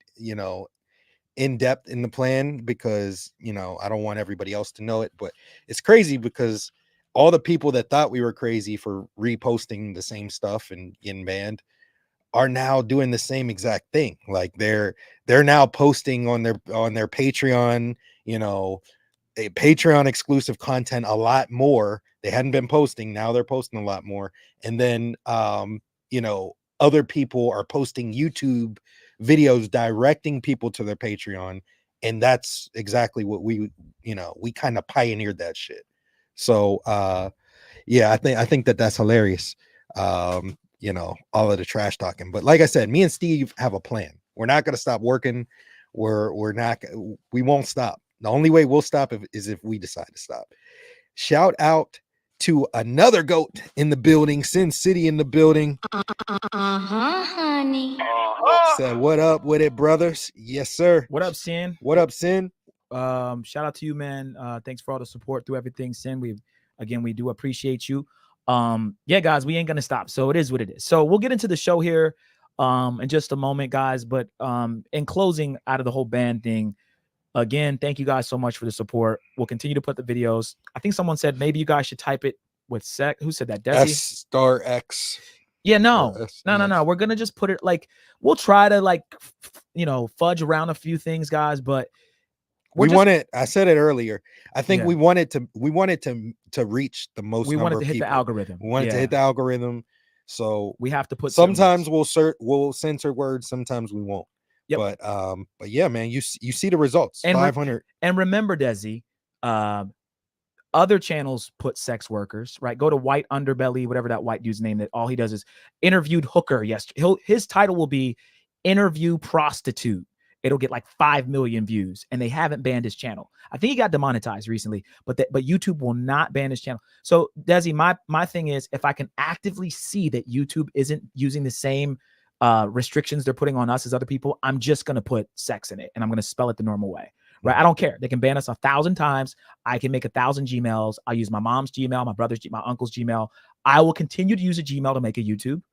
I: depth in the plan because, I don't want everybody else to know it, but it's crazy because all the people that thought we were crazy for reposting the same stuff and getting banned are now doing the same exact thing. Like they're now posting on their Patreon, a Patreon exclusive content a lot more. They hadn't been posting. Now they're posting a lot more. And then, other people are posting YouTube videos directing people to their Patreon. And that's exactly what we kind of pioneered that shit. So, yeah, I think that's hilarious. All of the trash talking. But like I said, me and Steve have a plan. We're not going to stop working. We won't stop. The only way we'll stop is if we decide to stop. Shout out to another GOAT in the building, Sin City in the building.
G: Honey.
I: Said, what up with it, brothers? Yes, sir.
H: What up, Sin?
I: What up, Sin?
H: Shout out to you, man. Thanks for all the support through everything, Sin. We do appreciate you. Yeah, guys, we ain't gonna stop. So it is what it is. So we'll get into the show here in just a moment, guys. But in closing, out of the whole band thing, again, thank you guys so much for the support. We'll continue to put the videos. I think someone said maybe you guys should type it with sec. Who said that? Desi?
I: S*X.
H: Yeah, no. We're gonna just put it we'll try to fudge around a few things, guys, but
I: I said it earlier. I think we wanted to reach the most.
H: We wanted to hit
I: people.
H: The algorithm.
I: We wanted to hit the algorithm. So
H: we have to put.
I: Sometimes we'll censor words. Sometimes we won't.
H: Yep.
I: But yeah, man, you see the results.
H: And
I: 500.
H: And remember, Desi, other channels put sex workers, right? Go to White Underbelly, whatever that white dude's name. That all he does is interviewed hooker. Yes, his title will be interview prostitute. it'll get like 5 million views, and they haven't banned his channel. I think he got demonetized recently, but YouTube will not ban his channel. So Desi, my thing is, if I can actively see that YouTube isn't using the same restrictions they're putting on us as other people, I'm just going to put sex in it, and I'm going to spell it the normal way. Right? I don't care. They can ban us 1,000 times. I can make 1,000 Gmails. I'll use my mom's Gmail, my brother's, my uncle's Gmail. I will continue to use a Gmail to make a YouTube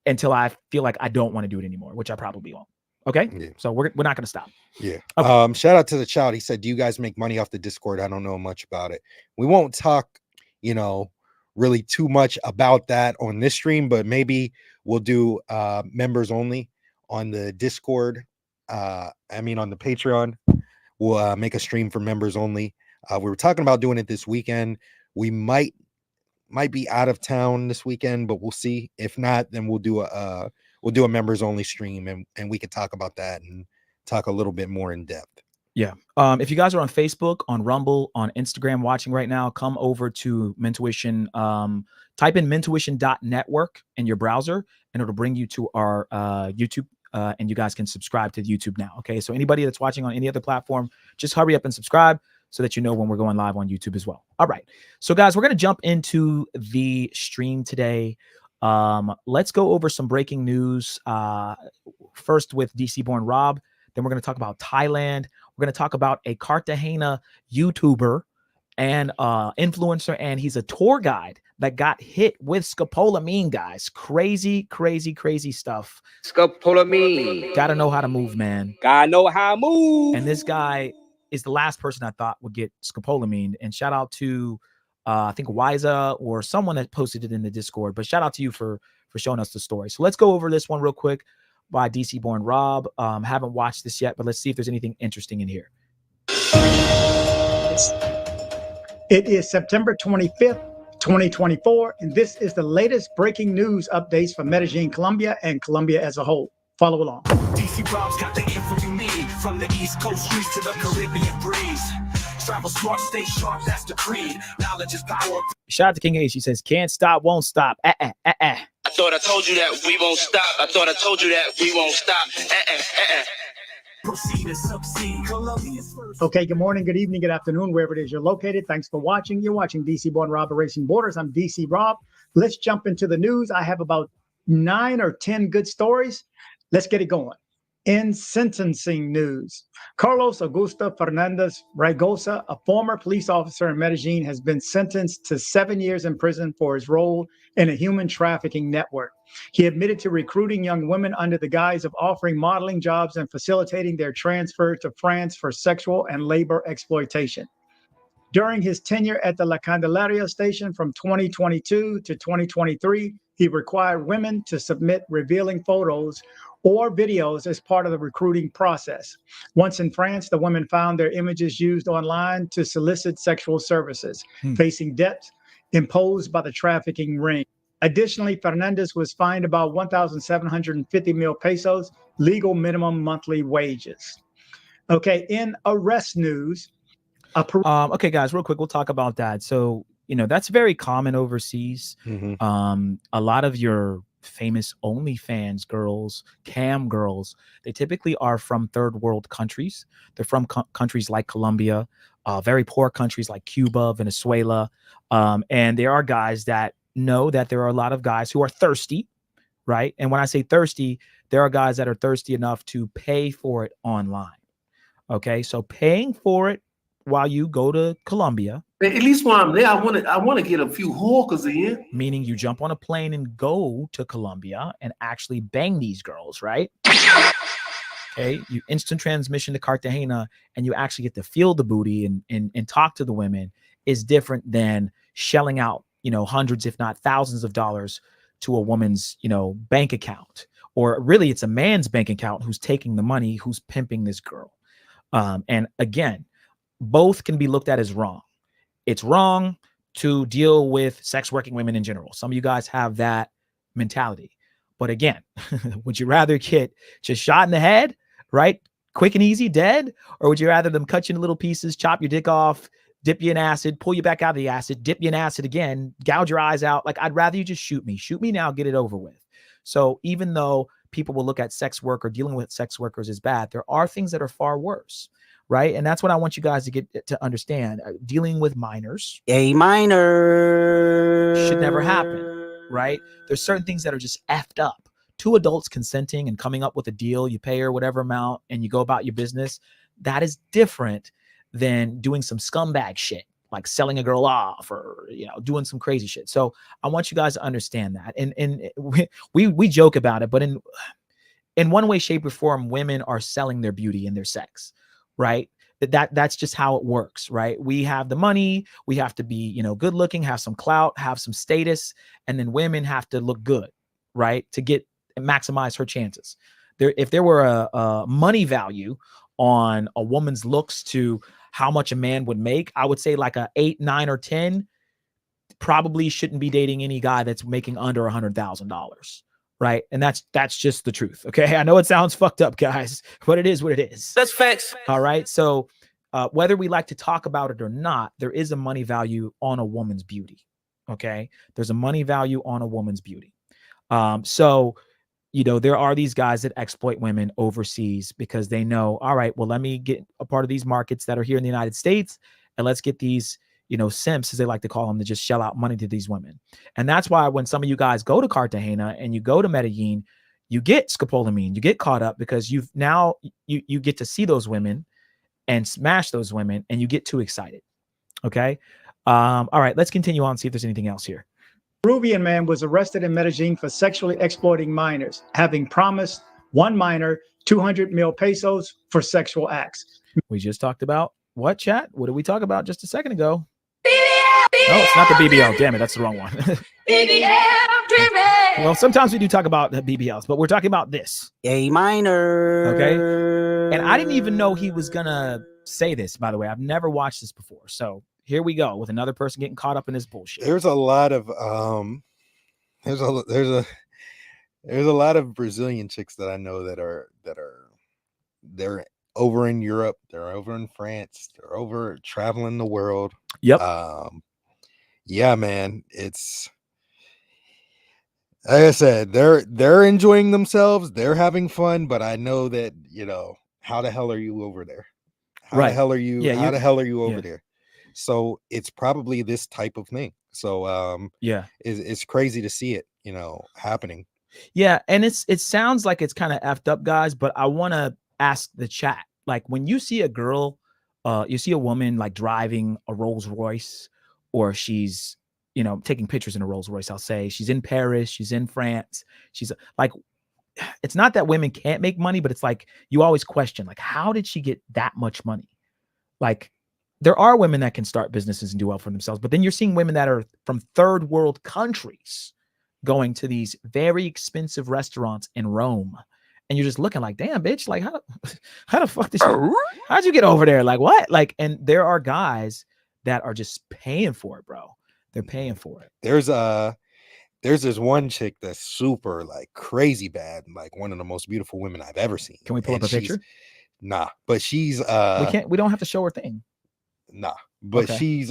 H: until I feel like I don't want to do it anymore, which I probably won't. Okay. Yeah. So we're not going to stop.
I: Yeah.
H: Okay.
I: Shout out to the child. He said, do you guys make money off the Discord? I don't know much about it. We won't talk, really too much about that on this stream, but maybe we'll do members only on the Discord. On the Patreon. We'll make a stream for members only. We were talking about doing it this weekend. We might be out of town this weekend, but we'll see. If not, then we'll do a members only stream, and we can talk about that and talk a little bit more in depth.
H: Yeah. If you guys are on Facebook, on Rumble, on Instagram watching right now, come over to Mentuition. Type in mentuition.network in your browser, and it'll bring you to our YouTube. And you guys can subscribe to YouTube now. Okay. So anybody that's watching on any other platform, just hurry up and subscribe so that you know when we're going live on YouTube as well. All right. So guys, we're going to jump into the stream today. Let's go over some breaking news. First with DC born Rob. Then we're going to talk about Thailand. We're going to talk about a Cartagena YouTuber and influencer, and he's a tour guide that got hit with scopolamine, guys. Crazy stuff.
J: Scopolamine.
H: Gotta know how to move, man.
J: Gotta know how to move.
H: And this guy is the last person I thought would get scopolamine. And shout out to I think Wiza or someone that posted it in the Discord. But shout out to you for showing us the story. So let's go over this one real quick by DC born Rob. Haven't watched this yet, but let's see if there's anything interesting in here.
M: It is September 25th, 2024, and this is the latest breaking news updates from Medellin, Colombia, and Colombia as a whole. Follow along.
B: DC Rob's got the info you need, from the East Coast streets to the Caribbean breeze. Travel smart, stay sharp, that's the creed. Knowledge is power.
H: Shout out to King H. He says, can't stop, won't stop.
N: I thought I told you that we won't stop. I thought I told you that we won't stop.
B: Proceed and succeed.
M: Okay, good morning, good evening, good afternoon, wherever it is you're located. Thanks for watching. You're watching DC Born Rob Erasing Borders. I'm DC Rob. Let's jump into the news. I have about 9 or 10 good stories. Let's get it going. In sentencing news, Carlos Augusto Fernandez Raigosa, a former police officer in Medellin, has been sentenced to 7 years in prison for his role in a human trafficking network. He admitted to recruiting young women under the guise of offering modeling jobs and facilitating their transfer to France for sexual and labor exploitation. During his tenure at the La Candelaria station from 2022 to 2023, he required women to submit revealing photos or videos as part of the recruiting process. Once in France, the women found their images used online to solicit sexual services, facing debts imposed by the trafficking ring. Additionally, Fernandez was fined about 1,750 mil pesos, legal minimum monthly wages. Okay, in arrest news.
H: Okay, guys, real quick, we'll talk about that. So, that's very common overseas. A lot of your famous OnlyFans girls, cam girls, they typically are from third world countries. They're from countries like Colombia, very poor countries like Cuba, Venezuela. And there are guys that know that there are a lot of guys who are thirsty, right? And when I say thirsty, there are guys that are thirsty enough to pay for it online. Okay, so paying for it while you go to Colombia.
O: At least while I'm there, I want to get a few hawkers in.
H: Meaning you jump on a plane and go to Colombia and actually bang these girls, right? Okay, you instant transmission to Cartagena and you actually get to feel the booty and talk to the women is different than shelling out, hundreds, if not thousands of dollars to a woman's, bank account. Or really it's a man's bank account who's taking the money, who's pimping this girl. And again, both can be looked at as wrong. It's wrong to deal with sex working women in general. Some of you guys have that mentality. But again, would you rather get just shot in the head, right? Quick and easy, dead? Or would you rather them cut you into little pieces, chop your dick off, dip you in acid, pull you back out of the acid, dip you in acid again, gouge your eyes out? Like, I'd rather you just shoot me. Shoot me now, get it over with. So even though people will look at sex work or dealing with sex workers as bad. There are things that are far worse, right? And that's what I want you guys to get to understand. Dealing with minors, should never happen, right? There's certain things that are just effed up. 2 adults consenting and coming up with a deal, you pay her whatever amount and you go about your business. That is different than doing some scumbag shit, like selling a girl off or, you know, doing some crazy shit. So I want you guys to understand that. And we joke about it, but in one way, shape, or form, women are selling their beauty and their sex, right? That's just how it works, right? We have the money, we have to be, you know, good looking, have some clout, have some status, and then women have to look good, right? To get maximize her chances. If there were a money value on a woman's looks to how much a man would make, I would say like a 8, 9, or 10 probably shouldn't be dating any guy that's making under $100,000, right? And that's just the truth. Okay, I know it sounds fucked up, guys, but it is what it is.
N: That's facts.
H: All right, so whether we like to talk about it or not, there is a money value on a woman's beauty. Okay, there's a money value on a woman's beauty. So, you know, there are these guys that exploit women overseas because they know, all right, well, let me get a part of these markets that are here in the United States, and let's get these, you know, simps, as they like to call them, to just shell out money to these women. And that's why when some of you guys go to Cartagena and you go to Medellin, you get scopolamine, you get caught up because you've now you get to see those women and smash those women, and you get too excited. Okay. All right, let's continue on, see if there's anything else here.
M: Peruvian man was arrested in Medellin for sexually exploiting minors, having promised one minor 200 mil pesos for sexual acts.
H: We just talked about what, chat? What did we talk about just a second ago? Oh, it's not the BBL. Damn it, that's the wrong one. Well, sometimes we do talk about the BBLs, but we're talking about this.
P: A minor.
H: Okay. And I didn't even know he was gonna say this, by the way. I've never watched this before. So here we go with another person getting caught up in this bullshit.
I: There's a lot of there's a lot of Brazilian chicks that I know they're over in Europe, they're over in France, they're over traveling the world.
H: Yep.
I: Yeah, man, it's like I said, they're enjoying themselves, they're having fun, but I know that, you know, how the hell are you over there? How the hell are you?
H: Yeah,
I: how the hell are you over there? So it's probably this type of thing. So
H: yeah,
I: it's crazy to see it, you know, happening.
H: Yeah, and it sounds like it's kind of effed up, guys, but I want to ask the chat, like, when you see a girl, you see a woman like driving a Rolls Royce, or she's, you know, taking pictures in a Rolls Royce, I'll say she's in Paris, she's in France, she's like, it's not that women can't make money, but it's like you always question, like, how did she get that much money? Like, there are women that can start businesses and do well for themselves, but then you're seeing women that are from third world countries going to these very expensive restaurants in Rome, and you're just looking like, damn, bitch, like how the fuck did you, how'd you get over there? Like, what? Like, and there are guys that are just paying for it, bro. They're paying for it.
I: There's this one chick that's super, like, crazy bad, like one of the most beautiful women I've ever seen.
H: Can we pull up a picture?
I: Nah, but she's
H: we don't have to show her thing.
I: Nah, but
H: Okay.
I: she's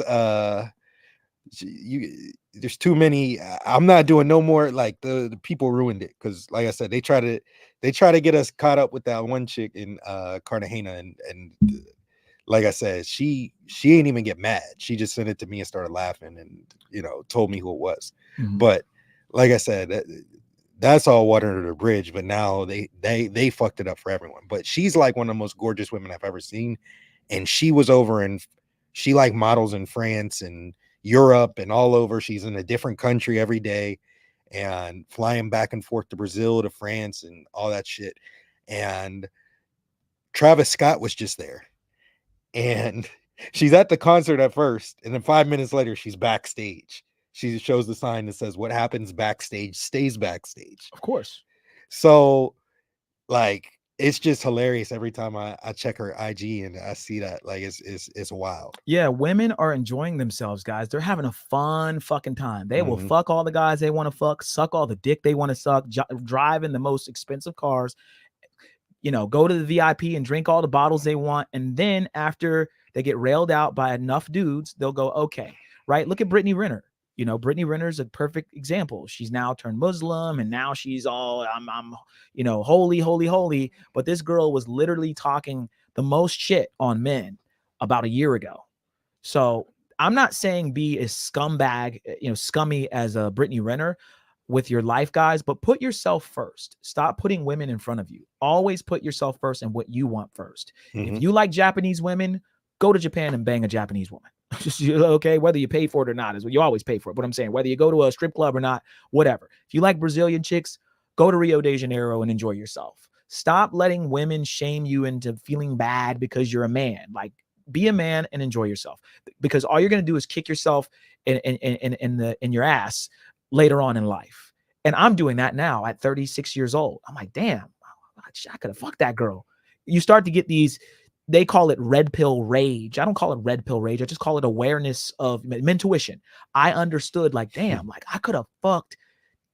I: there's too many. I'm not doing no more. Like, the people ruined it, because like I said, they try to get us caught up with that one chick in Cartagena, and like I said, she ain't even get mad. She just sent it to me and started laughing, and, you know, told me who it was.
H: Mhm.
I: But like I said, that's all water under the bridge. But now they fucked it up for everyone. But she's like one of the most gorgeous women I've ever seen, and she was over in, she like models in France and Europe and all over. She's in a different country every day and flying back and forth to Brazil, to France, and all that shit. And Travis Scott was just there, and she's at the concert at first, and then 5 minutes later she's backstage. She shows the sign that says, what happens backstage stays backstage.
H: Of course.
I: So, like, it's just hilarious every time I check her IG and I see that. Like, it's wild.
H: Yeah, women are enjoying themselves, guys. They're having a fun fucking time. They will fuck all the guys they want to fuck, suck all the dick they want to suck, drive in the most expensive cars, you know, go to the VIP and drink all the bottles they want. And then after they get railed out by enough dudes, they'll go, okay, right? Look at Brittany Renner. You know, Brittany Renner's a perfect example. She's now turned Muslim, and now she's all I'm you know, holy, holy, holy. But this girl was literally talking the most shit on men about a year ago. So I'm not saying be a scumbag, you know, scummy as a Brittany Renner with your life, guys, but put yourself first. Stop putting women in front of you. Always put yourself first and what you want first. If you like Japanese women, go to Japan and bang a Japanese woman. Okay, whether you pay for it or not, is what you always pay for it. But I'm saying, whether you go to a strip club or not, whatever. If you like Brazilian chicks, go to Rio de Janeiro and enjoy yourself. Stop letting women shame you into feeling bad because you're a man. Like, be a man and enjoy yourself, because all you're going to do is kick yourself in your ass later on in life. And I'm doing that now at 36 years old. I'm like, damn, I could have fucked that girl. You start to get these, they call it red pill rage. I don't call it red pill rage. I just call it awareness of mentuition. I understood, like, damn, like I could have fucked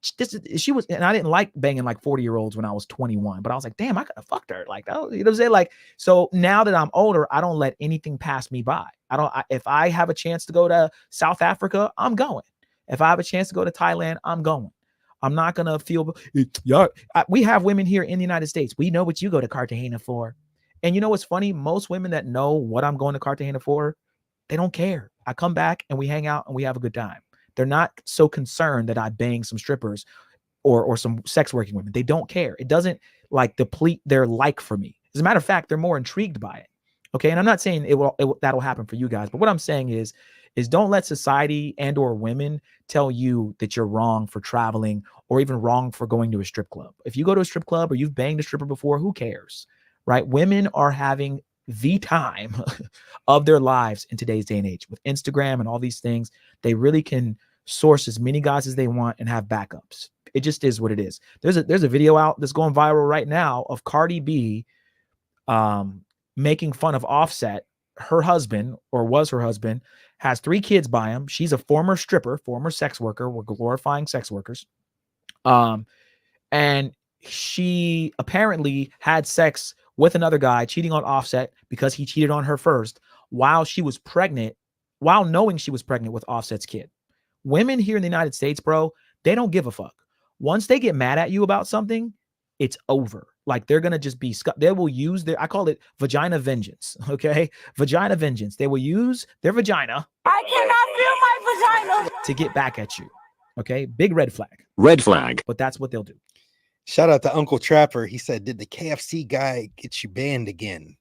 H: she was, and I didn't like banging like 40-year-olds when I was 21, but I was like, damn, I could have fucked her. Like, oh, you know what I'm saying? Like, so now that I'm older, I don't let anything pass me by. If I have a chance to go to South Africa, I'm going. If I have a chance to go to Thailand, I'm going. I'm not going to feel, we have women here in the United States. We know what you go to Cartagena for. And you know what's funny? Most women that know what I'm going to Cartagena for, they don't care. I come back and we hang out and we have a good time. They're not so concerned that I bang some strippers or some sex working women. They don't care. It doesn't like deplete their like for me. As a matter of fact, they're more intrigued by it. Okay. And I'm not saying that'll happen for you guys, but what I'm saying is don't let society and or women tell you that you're wrong for traveling or even wrong for going to a strip club. If you go to a strip club or you've banged a stripper before, who cares? Right? Women are having the time of their lives in today's day and age with Instagram and all these things. They really can source as many guys as they want and have backups. It just is what it is. There's a video out that's going viral right now of Cardi B making fun of Offset. Her husband, or was her husband, has 3 kids by him. She's a former stripper, former sex worker. We're glorifying sex workers. And she apparently had sex with another guy, cheating on Offset because he cheated on her first while she was pregnant, while knowing she was pregnant with Offset's kid. Women here in the United States, bro, they don't give a fuck. Once they get mad at you about something, it's over. Like, they're going to just be, they will use I call it vagina vengeance. Okay. Vagina vengeance. They will use their vagina.
F: I cannot feel my vagina.
H: To get back at you. Okay. Big red flag.
I: Red flag.
H: But that's what they'll do.
I: Shout out to Uncle Trapper. He said, did the KFC guy get you banned again?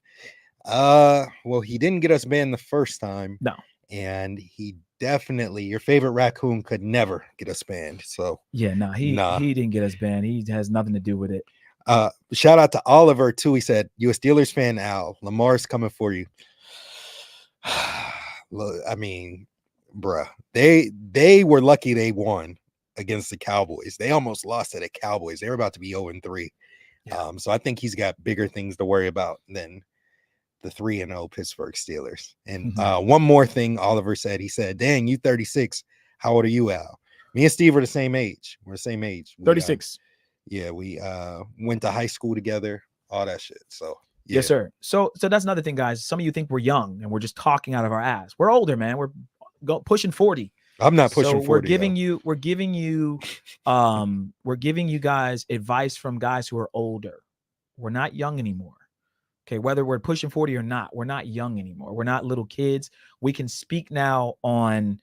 I: Well, he didn't get us banned the first time.
H: No.
I: And he definitely, your favorite raccoon could never get us banned. So
H: yeah, he didn't get us banned. He has nothing to do with it.
I: Shout out to Oliver too. He said, you a Steelers fan, Al. Lamar's coming for you. I mean, bruh, they were lucky they won against the Cowboys. They almost lost to the Cowboys. They were about to be 0-3. Yeah. So I think he's got bigger things to worry about than the 3-0 Pittsburgh Steelers. And one more thing Oliver said, he said, dang, you 36. How old are you, Al? Me and Steve are the same age. We're the same age.
H: 36.
I: Yeah, we went to high school together, all that shit. So yeah.
H: Yes, sir. So that's another thing, guys. Some of you think we're young and we're just talking out of our ass. We're older, man. We're pushing 40.
I: I'm not pushing 40.
H: We're giving you guys advice from guys who are older. We're not young anymore. Okay, whether we're pushing 40 or not, we're not young anymore. We're not little kids. We can speak now on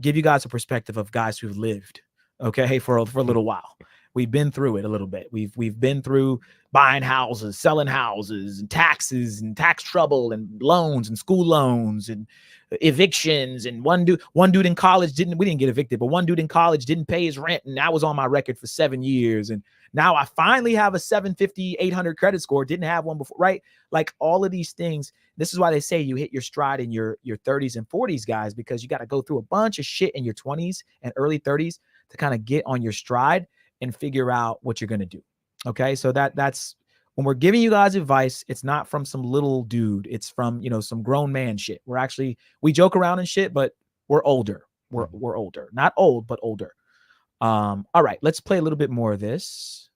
H: give you guys a perspective of guys who've lived, okay, for a little while. We've been through it a little bit. We've been through buying houses, selling houses, and taxes and tax trouble and loans and school loans and evictions. And one dude in college we didn't get evicted, but one dude in college didn't pay his rent, and that was on my record for 7 years. And now I finally have a 750, 800 credit score. Didn't have one before, right? Like, all of these things. This is why they say you hit your stride in your 30s and 40s, guys, because you got to go through a bunch of shit in your 20s and early 30s to kind of get on your stride and figure out what you're going to do. Okay. So that's when we're giving you guys advice, it's not from some little dude. It's from, some grown man shit. We joke around and shit, but we're older. We're older, not old, but older. All right, let's play a little bit more of this.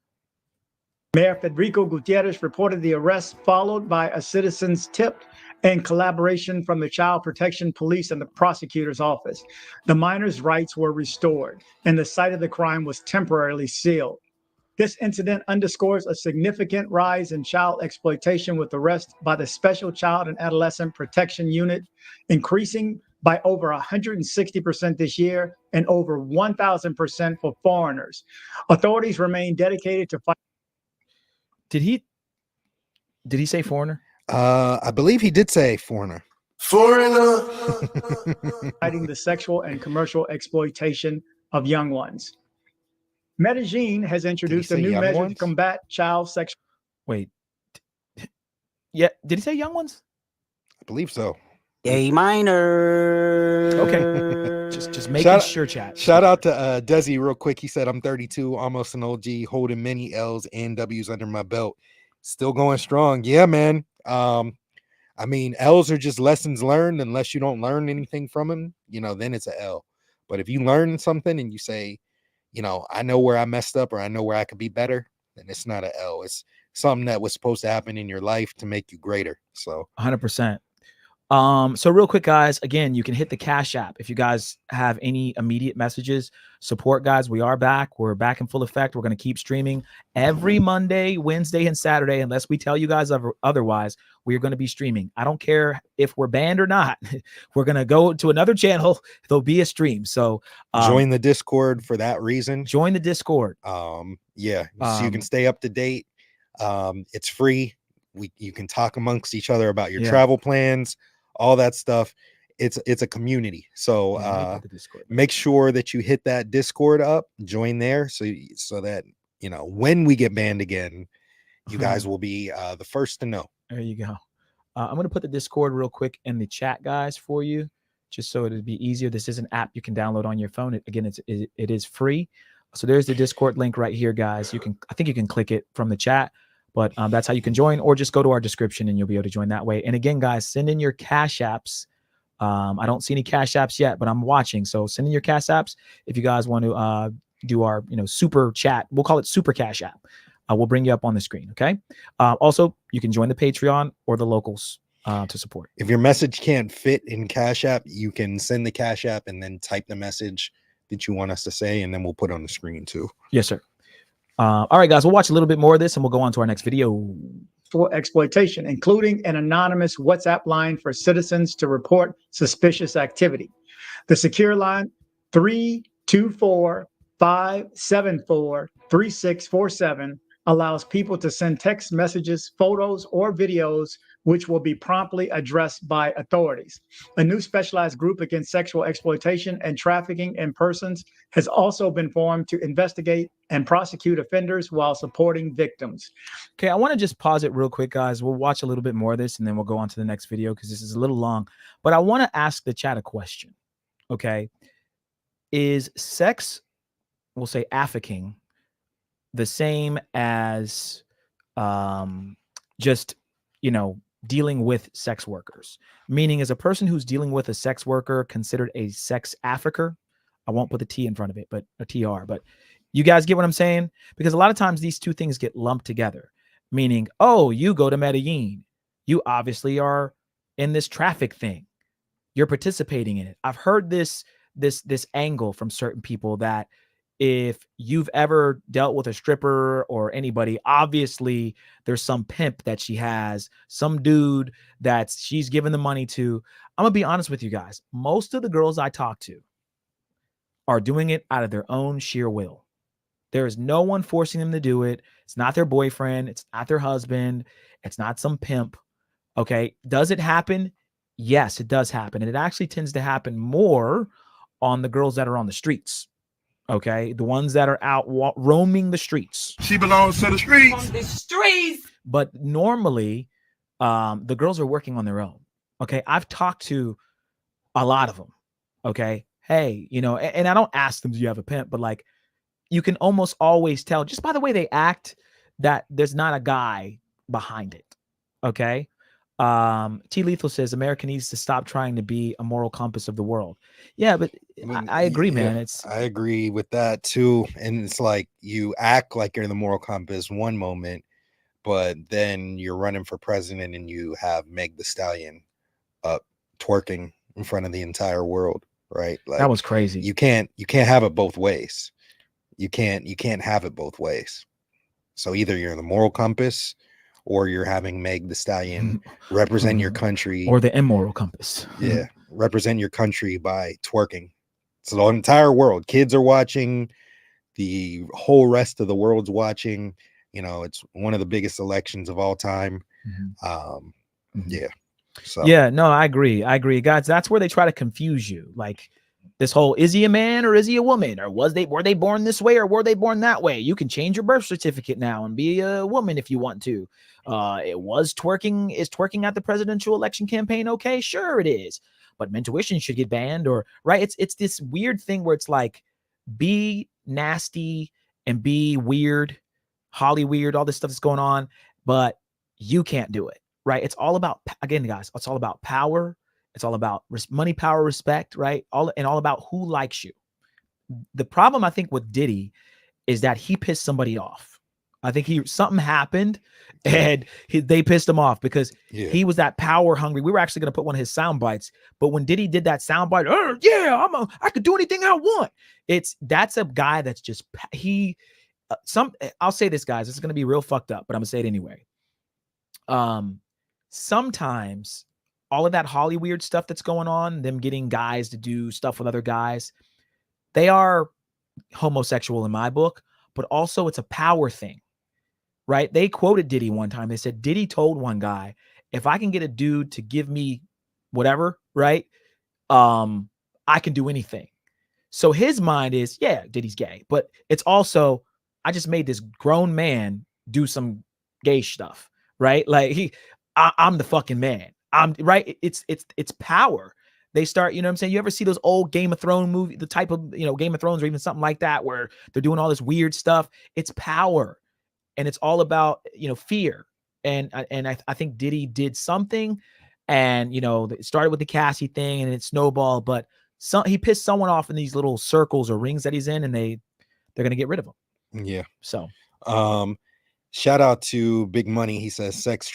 M: Mayor Federico Gutierrez reported the arrest, followed by a citizen's tip and collaboration from the Child Protection Police and the prosecutor's office. The minor's rights were restored, and the site of the crime was temporarily sealed. This incident underscores a significant rise in child exploitation, with arrests by the Special Child and Adolescent Protection Unit increasing by over 160% this year and over 1,000% for foreigners. Authorities remain dedicated to fight.
H: Did he say foreigner?
I: I believe he did say foreigner.
M: Foreigner. Fighting the sexual and commercial exploitation of young ones. Medellin has introduced a new measure to combat child sexual.
H: Wait. Yeah, did he say young ones?
I: I believe so.
P: A minor.
H: Okay. just making sure, chat.
I: Shout out to Desi real quick. He said, I'm 32, almost an OG, holding many L's and W's under my belt. Still going strong. Yeah, man. I mean, L's are just lessons learned. Unless you don't learn anything from them, then it's an L. But if you learn something and you say, I know where I messed up or I know where I could be better, then it's not an L. It's something that was supposed to happen in your life to make you greater. So
H: 100%. So real quick, guys, again, you can hit the Cash App if you guys have any immediate messages. Support, guys. We are back. We're back in full effect. We're going to keep streaming every Monday, Wednesday, and Saturday. Unless we tell you guys otherwise, we are going to be streaming. I don't care if we're banned or not. We're going to go to another channel. There'll be a stream. So
I: join the Discord for that reason.
H: Join the Discord.
I: Yeah. So you can stay up to date. It's free. You can talk amongst each other about your travel plans, all that stuff. It's a community. So make sure that you hit that Discord up, join there, so that when we get banned again, you guys will be the first to know.
H: There you go. I'm going to put the Discord real quick in the chat, guys, for you, just so it'd be easier. This is an app you can download on your phone. It is free. So there's the Discord link right here, guys. I think you can click it from the chat. But that's how you can join, or just go to our description and you'll be able to join that way. And again, guys, send in your Cash Apps. I don't see any Cash Apps yet, but I'm watching. So send in your Cash Apps if you guys want to do our super chat. We'll call it Super Cash App. We'll bring you up on the screen. Okay. Also, you can join the Patreon or the locals to support.
I: If your message can't fit in Cash App, you can send the Cash App and then type the message that you want us to say, and then we'll put it on the screen too.
H: Yes, sir. All right, guys, we'll watch a little bit more of this and we'll go on to our next video.
M: For exploitation, including an anonymous WhatsApp line for citizens to report suspicious activity. The secure line 324-574-3647 allows people to send text messages, photos, or videos, which will be promptly addressed by authorities. A new specialized group against sexual exploitation and trafficking in persons has also been formed to investigate and prosecute offenders while supporting victims.
H: Okay, I want to just pause it real quick, guys. We'll watch a little bit more of this and then we'll go on to the next video because this is a little long. But I want to ask the chat a question. Okay, is sex, we'll say affecting, the same as just dealing with sex workers? Meaning, is a person who's dealing with a sex worker considered a sex afflicker? I won't put the T in front of it, but a TR. But you guys get what I'm saying? Because a lot of times these two things get lumped together. Meaning, oh, you go to Medellin, you obviously are in this traffic thing. You're participating in it. I've heard this angle from certain people that if you've ever dealt with a stripper or anybody, obviously there's some pimp that she has, some dude that she's giving the money to. I'm gonna be honest with you guys. Most of the girls I talk to are doing it out of their own sheer will. There is no one forcing them to do it. It's not their boyfriend. It's not their husband. It's not some pimp. Okay. Does it happen? Yes, it does happen. And it actually tends to happen more on the girls that are on the streets. Okay, the ones that are out roaming the streets.
Q: She belongs to the streets.
D: On the streets.
H: But normally, the girls are working on their own. Okay, I've talked to a lot of them. Okay, hey, and I don't ask them, do you have a pimp? But like, you can almost always tell just by the way they act that there's not a guy behind it. Okay. T Lethal says America needs to stop trying to be a moral compass of the world. Yeah, but I agree, man.
I: I agree with that too. And it's like you act like you're the moral compass one moment, but then you're running for president and you have Meg the Stallion twerking in front of the entire world, right? Like,
H: that was crazy.
I: You can't have it both ways. You can't have it both ways. So either you're in the moral compass, or you're having Meg the Stallion represent your country,
H: or the immoral compass.
I: Yeah, represent your country by twerking. So the entire world, kids are watching, the whole rest of the world's watching. You know, it's one of the biggest elections of all time. Yeah. So
H: yeah, no, I agree, guys. That's where they try to confuse you. Like this whole, is he a man or is he a woman, or were they born this way or were they born that way? You can change your birth certificate now and be a woman if you want to. Is twerking at the presidential election campaign okay? Sure it is, but Mentuition should get banned, or right? It's this weird thing where it's like, be nasty and be weird, Holly weird, all this stuff that's going on, but you can't do it, right? It's all about, again, guys, it's all about power. It's all about money, power, respect, right? All about who likes you. The problem, I think, with Diddy is that he pissed somebody off. I think something happened and they pissed him off because he was that power hungry. We were actually going to put one of his sound bites, but when Diddy did that sound bite, I could do anything I want. That's a guy that's just, I'll say this, guys, this is going to be real fucked up, but I'm gonna say it anyway. Sometimes all of that Holly weird stuff that's going on, them getting guys to do stuff with other guys, they are homosexual in my book, but also it's a power thing, right? They quoted Diddy one time. They said, Diddy told one guy, if I can get a dude to give me whatever, right? I can do anything. So his mind is, yeah, Diddy's gay, but it's also, I just made this grown man do some gay stuff, right? Like I'm the fucking man. I'm right. It's power. They start, you know what I'm saying? You ever see those old Game of Thrones movie, the type of, Game of Thrones or even something like that, where they're doing all this weird stuff? It's power. And it's all about, fear. And I think Diddy did something, and, it started with the Cassie thing and it snowballed, but he pissed someone off in these little circles or rings that he's in, and they're going to get rid of him.
I: Yeah.
H: So,
I: shout out to Big Money. He says sex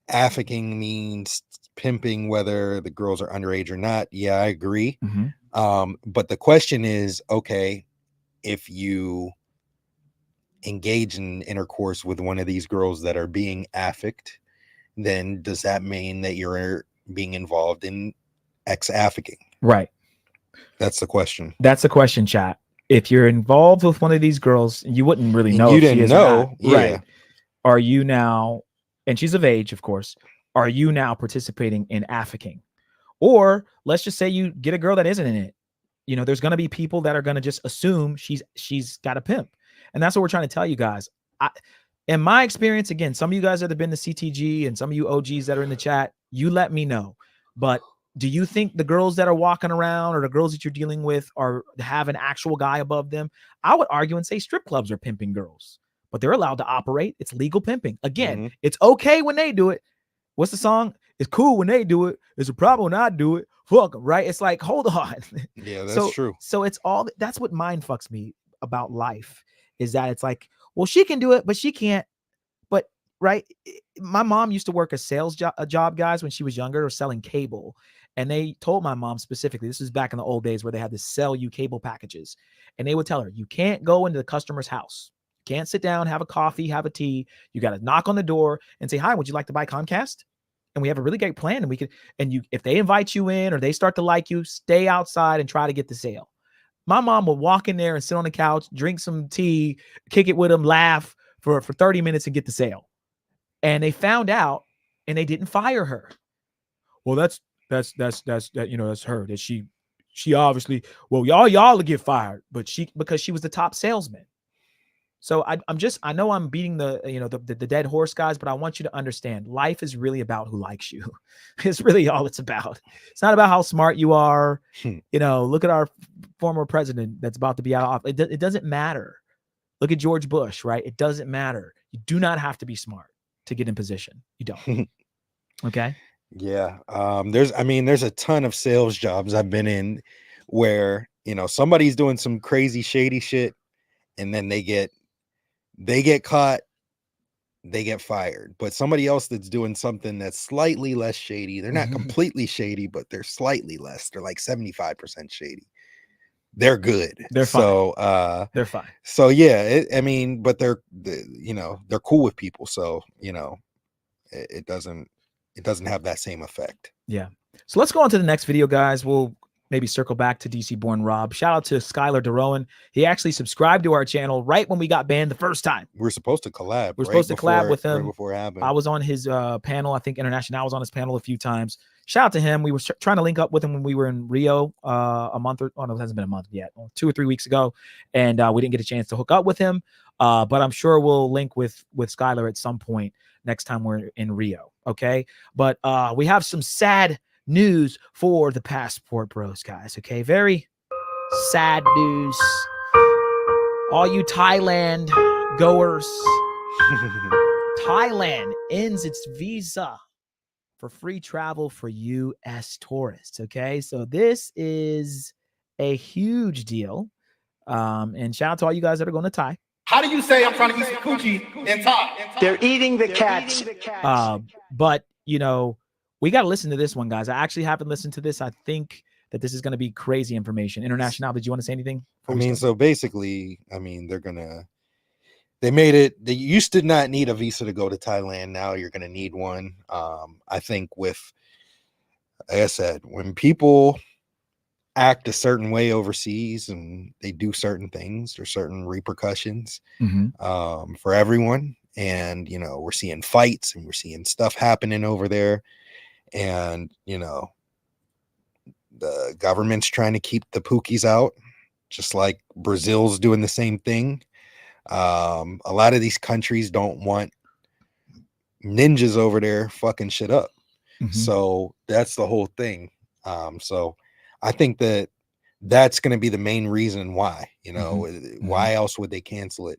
I: trafficking means pimping, whether the girls are underage or not. Yeah, I agree. But the question is, okay, if you engage in intercourse with one of these girls that are being affixed, then does that mean that you're being involved in ex-affixing?
H: Right.
I: That's the question.
H: That's the question, chat. If you're involved with one of these girls, you wouldn't really know.
I: You didn't know.
H: Right. Are you now, and she's of age, of course, are you now participating in affixing? Or let's just say you get a girl that isn't in it. There's going to be people that are going to just assume she's got a pimp. And that's what we're trying to tell you guys. In my experience, again, some of you guys that have been to CTG and some of you OGs that are in the chat, you let me know. But do you think the girls that are walking around or the girls that you're dealing with have an actual guy above them? I would argue and say strip clubs are pimping girls, but they're allowed to operate. It's legal pimping. Again, It's okay when they do it. What's the song? It's cool when they do it. It's a problem when I do it. Fuck them, right? It's like, hold on.
I: Yeah, that's true.
H: So that's what mind fucks me about life, is that it's like, well, she can do it, but she can't. But right, my mom used to work a sales job, guys, when she was younger, or selling cable. And they told my mom specifically, this was back in the old days where they had to sell you cable packages. And they would tell her, you can't go into the customer's house. You can't sit down, have a coffee, have a tea. You got to knock on the door and say, hi, would you like to buy Comcast? And we have a really great plan. And if they invite you in or they start to like you, stay outside and try to get the sale. My mom would walk in there and sit on the couch, drink some tea, kick it with them, laugh for 30 minutes and get the sale. And they found out and they didn't fire her. Well, that's her, that she obviously, well, y'all get fired, but because she was the top salesman. So I know I'm beating the dead horse, guys, but I want you to understand, life is really about who likes you. It's really all it's about. It's not about how smart you are. Look at our former president that's about to be out of office. It doesn't matter. Look at George Bush, right? It doesn't matter. You do not have to be smart to get in position. You don't. Okay.
I: Yeah. There's a ton of sales jobs I've been in where, somebody's doing some crazy shady shit and then they get caught they get fired. But somebody else that's doing something that's slightly less shady, they're not completely shady, but they're slightly less. They're like 75% shady. They're good.
H: They're fine.
I: So
H: they're fine.
I: So yeah, I mean, but they're cool with people. So it doesn't have that same effect.
H: Yeah. So let's go on to the next video, guys. We'll maybe circle back to DC Born Rob. Shout out to Skylar DeRowan. He actually subscribed to our channel right when we got banned the first time.
I: We're supposed to collab.
H: We're supposed to collab with him
I: right before it happened.
H: I was on his panel. I think International was on his panel a few times. Shout out to him. We were trying to link up with him when we were in Rio a month or no, it hasn't been a month yet, 2 or 3 weeks ago, and we didn't get a chance to hook up with him. But I'm sure we'll link with Skylar at some point next time we're in Rio. Okay, but we have some sad news for the Passport Bros, guys. Okay, very sad news. All you Thailand goers, Thailand ends its visa for free travel for U.S. tourists. Okay, so this is a huge deal. And shout out to all you guys that are going to Thai.
Q: How do you say I'm trying to eat some coochie in Thai? They're eating the cats.
H: But we got to listen to this one, guys. I actually haven't listened to this. I think that this is going to be crazy information. International, did you want to say anything?
I: So basically, they made it. They used to not need a visa to go to Thailand. Now you're going to need one. I think like I said, when people act a certain way overseas and they do certain things, there's certain repercussions for everyone. And, we're seeing fights and we're seeing stuff happening over there. And, the government's trying to keep the Pookies out, just like Brazil's doing the same thing. A lot of these countries don't want ninjas over there fucking shit up. So that's the whole thing. So I think that's going to be the main reason why, why else would they cancel it?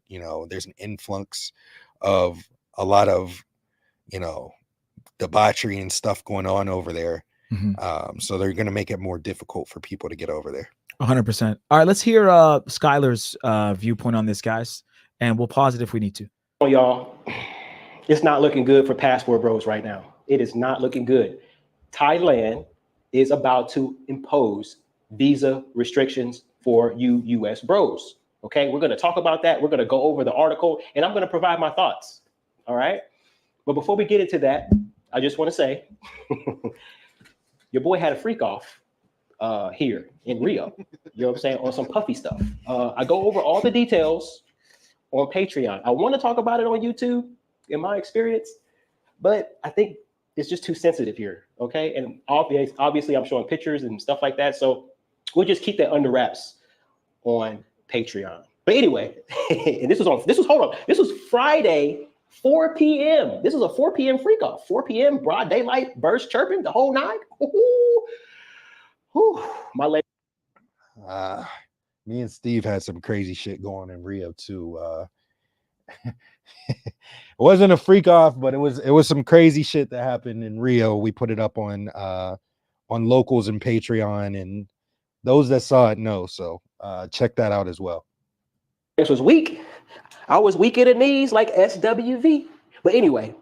I: There's an influx of a lot of, debauchery and stuff going on over there. So they're going to make it more difficult for people to get over there.
H: 100%. All right, let's hear Skylar's viewpoint on this, guys, and we'll pause it if we need to.
R: Oh, y'all, it's not looking good for Passport Bros right now. It is not looking good. Thailand is about to impose visa restrictions for you U.S. bros. Okay, we're going to talk about that. We're going to go over the article, and I'm going to provide my thoughts. All right, but before we get into that, I just want to say, your boy had a freak off here in Rio. You know what I'm saying? On some puffy stuff. I go over all the details on Patreon. I want to talk about it on YouTube, in my experience, but I think it's just too sensitive here. Okay, and obviously I'm showing pictures and stuff like that, so we'll just keep that under wraps on Patreon. But anyway, and this was Friday. 4 p.m. This is a 4 p.m. freak off. 4 p.m. broad daylight, birds chirping, the whole nine. My leg.
I: Me and Steve had some crazy shit going in Rio too. It wasn't a freak off, but it was some crazy shit that happened in Rio. We put it up on Locals and Patreon, and those that saw it know. So check that out as well.
R: This was weak. I was weak in the knees like SWV. But anyway,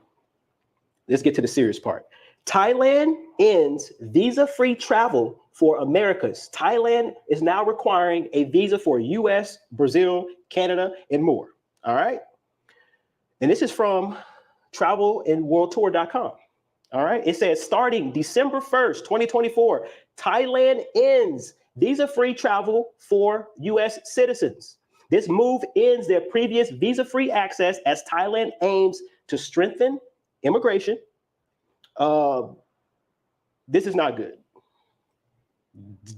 R: let's get to the serious part. Thailand ends visa-free travel for Americas. Thailand is now requiring a visa for US, Brazil, Canada, and more. All right. And this is from travelandworldtour.com. All right. It says starting December 1st, 2024, Thailand ends visa-free travel for US citizens. This move ends their previous visa-free access as Thailand aims to strengthen immigration. This is not good.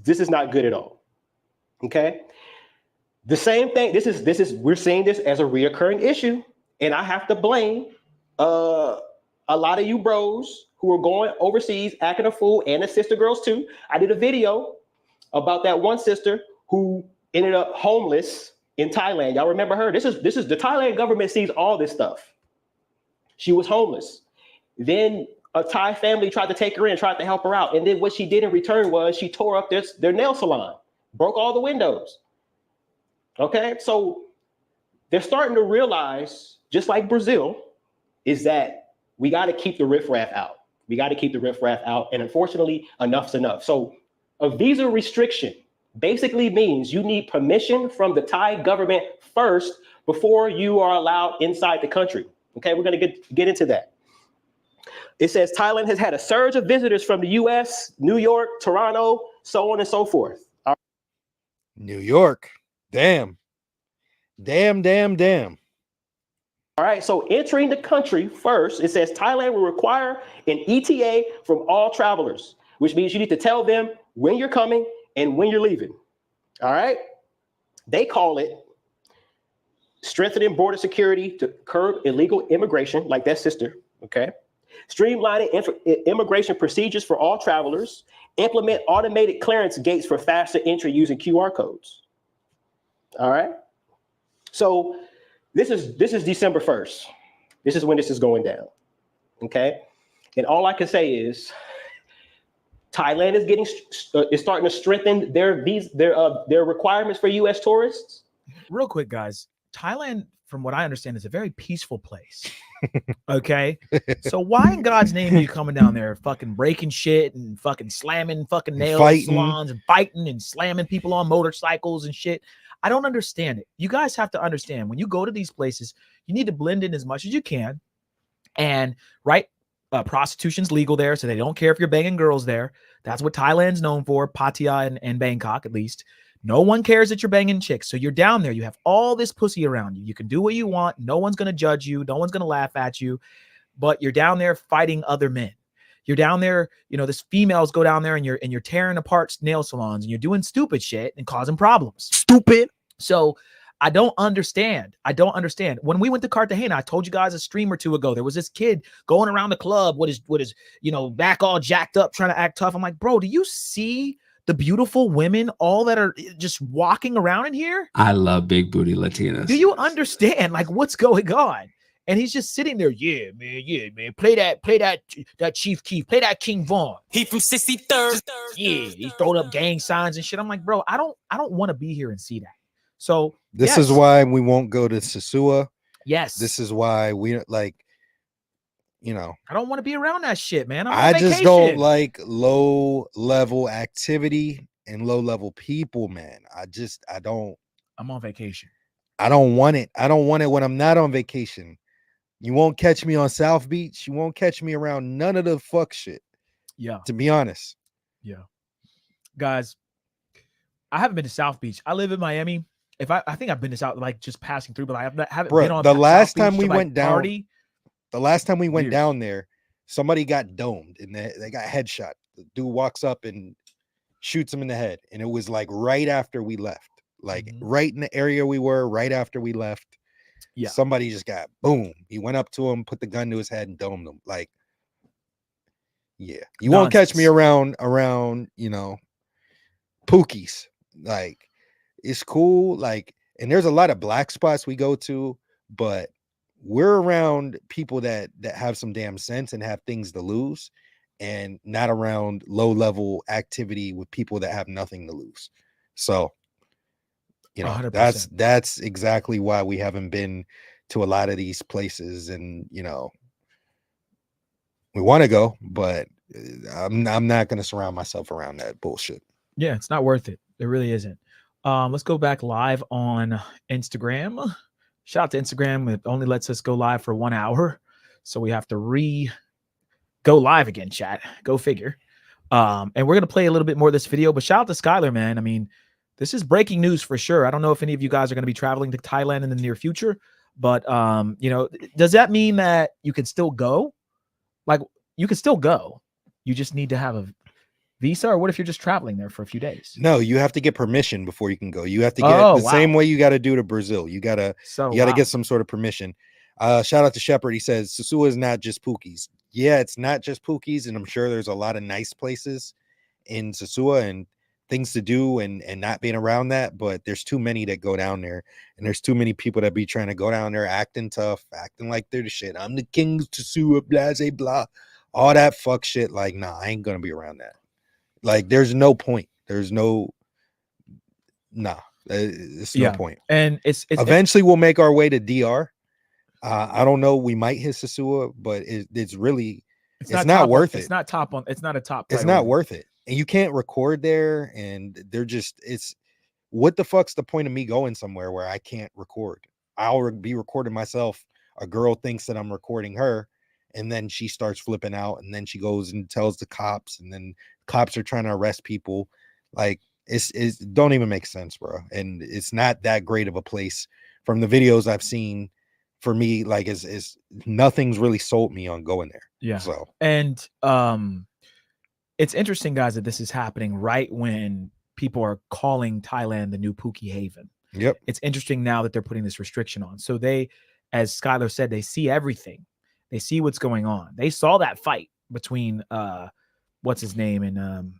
R: This is not good at all. Okay. The same thing. We're seeing this as a reoccurring issue, and I have to blame a lot of you bros who are going overseas acting a fool, and the sister girls too. I did a video about that one sister who ended up homeless in Thailand. Y'all remember her? This is the Thailand government sees all this stuff. She was homeless. Then a Thai family tried to take her in, tried to help her out. And then what she did in return was she tore up their nail salon, broke all the windows. Okay, so they're starting to realize, just like Brazil, is that we got to keep the riffraff out. We got to keep the riffraff out. And unfortunately, enough's enough. So a visa restriction basically means you need permission from the Thai government first before you are allowed inside the country. Okay, we're going to get into that. It says Thailand has had a surge of visitors from the US, New York, Toronto, so on and so forth.
I: New York. Damn.
R: All right, so entering the country first, it says Thailand will require an ETA from all travelers, which means you need to tell them when you're coming and when you're leaving. All right, they call it strengthening border security to curb illegal immigration, like that sister, okay? Streamlining immigration procedures for all travelers, implement automated clearance gates for faster entry using QR codes. All right, so this is December 1st. This is when this is going down, okay? And all I can say is Thailand is starting to strengthen their requirements for U.S. tourists.
H: Real quick, guys, Thailand, from what I understand, is a very peaceful place. Okay, so why in God's name are you coming down there fucking breaking shit and fucking slamming fucking nail salons and fighting and slamming people on motorcycles and shit? I don't understand it. You guys have to understand, when you go to these places, you need to blend in as much as you can. And prostitution's legal there, so they don't care if you're banging girls there. That's what Thailand's known for, Pattaya and Bangkok at least. No one cares that you're banging chicks. So you're down there. You have all this pussy around you. You can do what you want. No one's going to judge you. No one's going to laugh at you. But you're down there fighting other men. You're down there, this females go down there and you're tearing apart nail salons and you're doing stupid shit and causing problems. Stupid. So I don't understand. When we went to Cartagena, I told you guys a stream or two ago, there was this kid going around the club with his back all jacked up, trying to act tough. I'm like, bro, do you see the beautiful women, all that are just walking around in here?
S: I love big booty Latinas.
H: Do you understand what's going on? And he's just sitting there, yeah, man. Play that Chief Keef, play that King Vaughn. He from 63rd. Yeah, he's throwing up gang signs and shit. I'm like, bro, I don't want to be here and see that. So
I: this is why we won't go to Sosua.
H: Yes.
I: This is why we I
H: don't want to be around that shit, man.
I: I just don't like low level activity and low level people, man. I don't.
H: I'm on vacation.
I: I don't want it. I don't want it when I'm not on vacation. You won't catch me on South Beach. You won't catch me around none of the fuck shit.
H: Yeah.
I: To be honest.
H: Yeah. Guys, I haven't been to South Beach. I live in Miami. I think I've been to South, just passing through, but I haven't been on
I: the last
H: South
I: time
H: Beach
I: we
H: to,
I: went down.
H: party.
I: The last time we went down there, somebody got domed and they got headshot. The dude walks up and shoots him in the head. And it was right after we left, right in the area we were, right after we left.
H: Yeah.
I: Somebody just got boom. He went up to him, put the gun to his head and domed him. Yeah. You won't catch me around, Pookies. It's cool. And there's a lot of black spots we go to, but we're around people that have some damn sense and have things to lose, and not around low level activity with people that have nothing to lose. So 100%. That's exactly why we haven't been to a lot of these places. And we want to go, but I'm not going to surround myself around that bullshit.
H: Yeah, it's not worth it. It really isn't. Let's go back live on Instagram. Shout out to Instagram. It only lets us go live for 1 hour. So we have to go live again, chat. Go figure. And we're going to play a little bit more of this video, but shout out to Skylar, man. I mean, this is breaking news for sure. I don't know if any of you guys are going to be traveling to Thailand in the near future, but does that mean that you can still go? You can still go. You just need to have a visa, or what if you're just traveling there for a few days?
I: No, you have to get permission before you can go. You have to get same way you got to do to Brazil. You got to get some sort of permission. Shout out to Shepard. He says Sosua is not just Pookies. Yeah, it's not just Pookies, and I'm sure there's a lot of nice places in Sosua and things to do and not being around that, but there's too many that go down there, and there's too many people that be trying to go down there acting tough, acting like they're the shit. I'm the king of Sosua, blah, blah, blah. All that fuck shit. Nah, I ain't gonna be around that. There's no point. There's no it's no point.
H: And it's
I: eventually we'll make our way to DR, I don't know. We might hit Sasua, but it's really it's not
H: top
I: worth
H: it.
I: it.
H: It's not top on. It's not a top.
I: It's
H: priority.
I: not worth it, and you can't record there. And they're just it's what the fuck's the point of me going somewhere where I can't record? I'll be recording myself. A girl thinks that I'm recording her, and then she starts flipping out, and then she goes and tells the cops, and then cops are trying to arrest people. Like it's don't even make sense, bro. And it's not that great of a place from the videos I've seen. For me, like is nothing's really sold me on going there.
H: Yeah.
I: So
H: and it's interesting, guys, that this is happening right when people are calling Thailand the new Phuket haven.
I: Yep.
H: It's interesting now that they're putting this restriction on. So they, as Skylar said, they see everything. They see what's going on. They saw that fight between what's his name and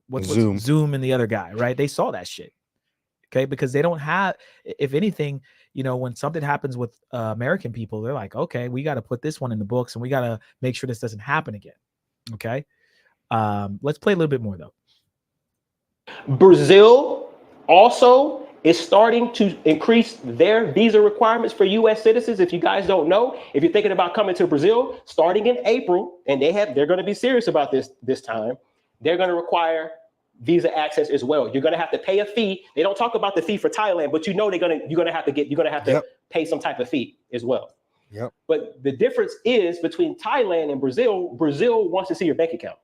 H: what's Zoom and the other guy, right? They saw that shit. Okay, because they don't have, if anything, you know, when something happens with American people, they're like, okay, we got to put this one in the books and we got to make sure this doesn't happen again. Okay. Let's play a little bit more though.
R: Brazil also is starting to increase their visa requirements for U.S. citizens. If you guys don't know, if you're thinking about coming to Brazil, starting in April, and they're going to be serious about this time, they're going to require visa access as well. You're going to have to pay a fee. They don't talk about the fee for Thailand, but you know you're going to have to pay some type of fee as well.
I: Yep.
R: But the difference is between Thailand and Brazil. Brazil wants to see your bank account.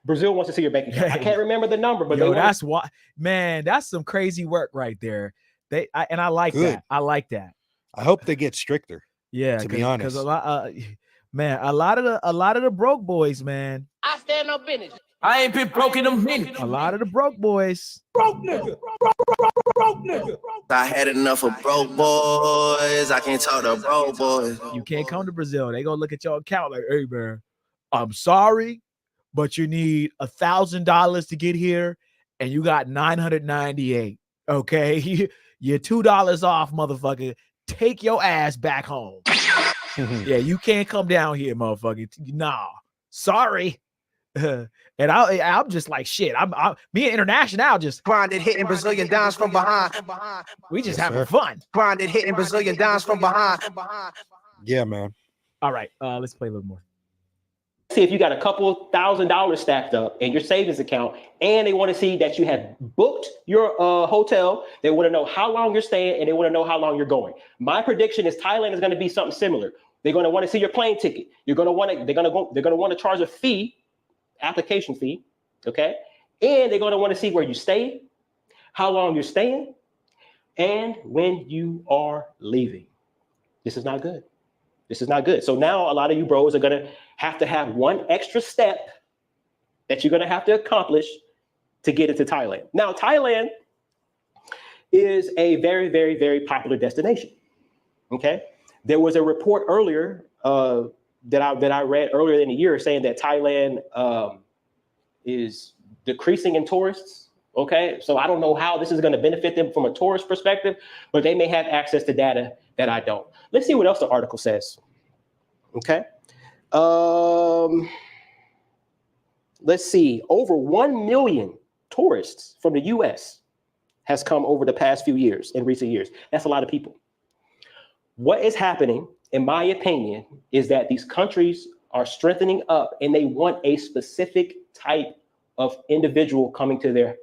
R: Brazil wants to see your bank account. I can't remember the number, but
H: that's why, man, that's some crazy work right there. I like that. I like that.
I: I hope they get stricter.
H: Yeah,
I: to be honest,
H: because a lot of the broke boys, man.
Q: I stand on business.
A: I ain't been broke in a minute.
H: A lot of the broke boys.
A: Broke nigga. Broke nigga.
C: I had enough of broke boys. I can't talk to broke boys.
H: You can't come to Brazil. They gonna look at your account like, hey man, I'm sorry, but you need $1,000 to get here, and you got $998. Okay, you're $2 off, motherfucker. Take your ass back home. Yeah, you can't come down here, motherfucker. Nah, sorry. And I'm just like shit. Me and International just
Q: grinded, hitting Brazilian dimes from behind.
H: We just having fun.
Q: Grinded, hitting Brazilian dimes from behind.
I: Yeah, man.
H: All right, let's play a little more.
R: See if you got a couple $1,000 stacked up in your savings account, and they want to see that you have booked your hotel. They want to know how long you're staying, and they want to know how long you're going. My prediction is Thailand is going to be something similar. They're going to want to see your plane ticket. They're going to want to charge a fee, application fee, okay? And they're going to want to see where you stay, how long you're staying, and when you are leaving. This is not good. This is not good. So now a lot of you bros are going to have one extra step that you're going to have to accomplish to get into Thailand. Now, Thailand is a very, very, very popular destination, okay? There was a report earlier that I read earlier in the year saying that Thailand is decreasing in tourists. Okay, so I don't know how this is going to benefit them from a tourist perspective, but they may have access to data that I don't. Let's see what else the article says. Okay, let's see. Over 1 million tourists from the U.S. has come over the past few years, in recent years. That's a lot of people. What is happening, in my opinion, is that these countries are strengthening up and they want a specific type of individual coming to their